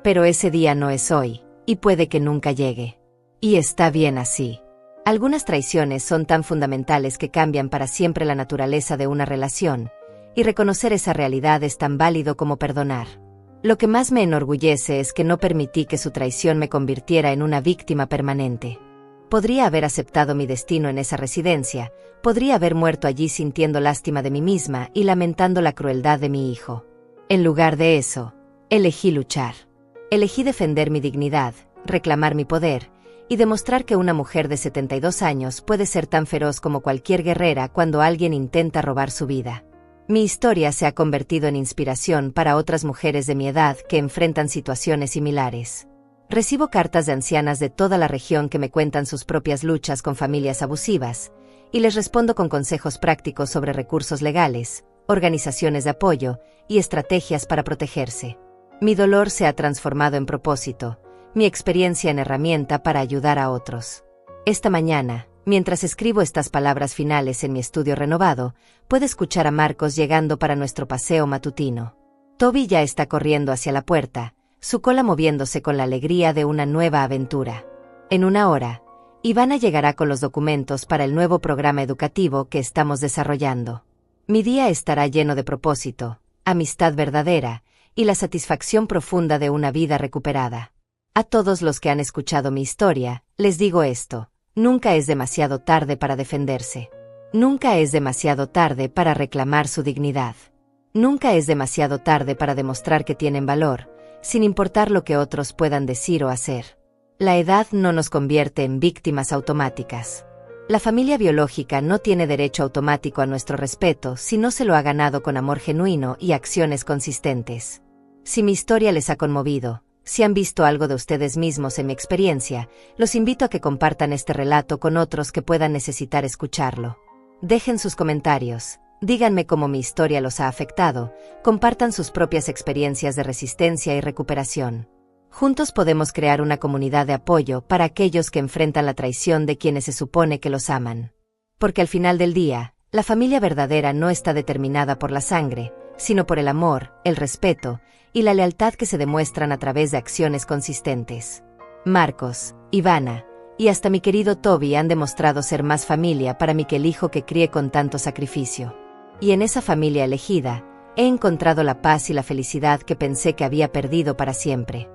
S1: Pero ese día no es hoy, y puede que nunca llegue. Y está bien así. Algunas traiciones son tan fundamentales que cambian para siempre la naturaleza de una relación, y reconocer esa realidad es tan válido como perdonar. Lo que más me enorgullece es que no permití que su traición me convirtiera en una víctima permanente. Podría haber aceptado mi destino en esa residencia, podría haber muerto allí sintiendo lástima de mí misma y lamentando la crueldad de mi hijo. En lugar de eso, elegí luchar. Elegí defender mi dignidad, reclamar mi poder, y demostrar que una mujer de 72 años puede ser tan feroz como cualquier guerrera cuando alguien intenta robar su vida. Mi historia se ha convertido en inspiración para otras mujeres de mi edad que enfrentan situaciones similares. Recibo cartas de ancianas de toda la región que me cuentan sus propias luchas con familias abusivas, y les respondo con consejos prácticos sobre recursos legales, organizaciones de apoyo y estrategias para protegerse. Mi dolor se ha transformado en propósito, mi experiencia en herramienta para ayudar a otros. Esta mañana, mientras escribo estas palabras finales en mi estudio renovado, puedo escuchar a Marcos llegando para nuestro paseo matutino. Toby ya está corriendo hacia la puerta, su cola moviéndose con la alegría de una nueva aventura. En una hora, Ivana llegará con los documentos para el nuevo programa educativo que estamos desarrollando. Mi día estará lleno de propósito, amistad verdadera y la satisfacción profunda de una vida recuperada. A todos los que han escuchado mi historia, Les digo esto, nunca es demasiado tarde para defenderse. Nunca es demasiado tarde para reclamar su dignidad. Nunca es demasiado tarde para demostrar que tienen valor, sin importar lo que otros puedan decir o hacer. La edad no nos convierte en víctimas automáticas. La familia biológica no tiene derecho automático a nuestro respeto si no se lo ha ganado con amor genuino y acciones consistentes. Si mi historia les ha conmovido, si han visto algo de ustedes mismos en mi experiencia, los invito a que compartan este relato con otros que puedan necesitar escucharlo. Dejen sus comentarios, díganme cómo mi historia los ha afectado, compartan sus propias experiencias de resistencia y recuperación. Juntos podemos crear una comunidad de apoyo para aquellos que enfrentan la traición de quienes se supone que los aman. Porque al final del día, la familia verdadera no está determinada por la sangre, sino por el amor, el respeto y la lealtad que se demuestran a través de acciones consistentes. Marcos, Ivana y hasta mi querido Toby han demostrado ser más familia para mí que el hijo que crié con tanto sacrificio. Y en esa familia elegida, he encontrado la paz y la felicidad que pensé que había perdido para siempre.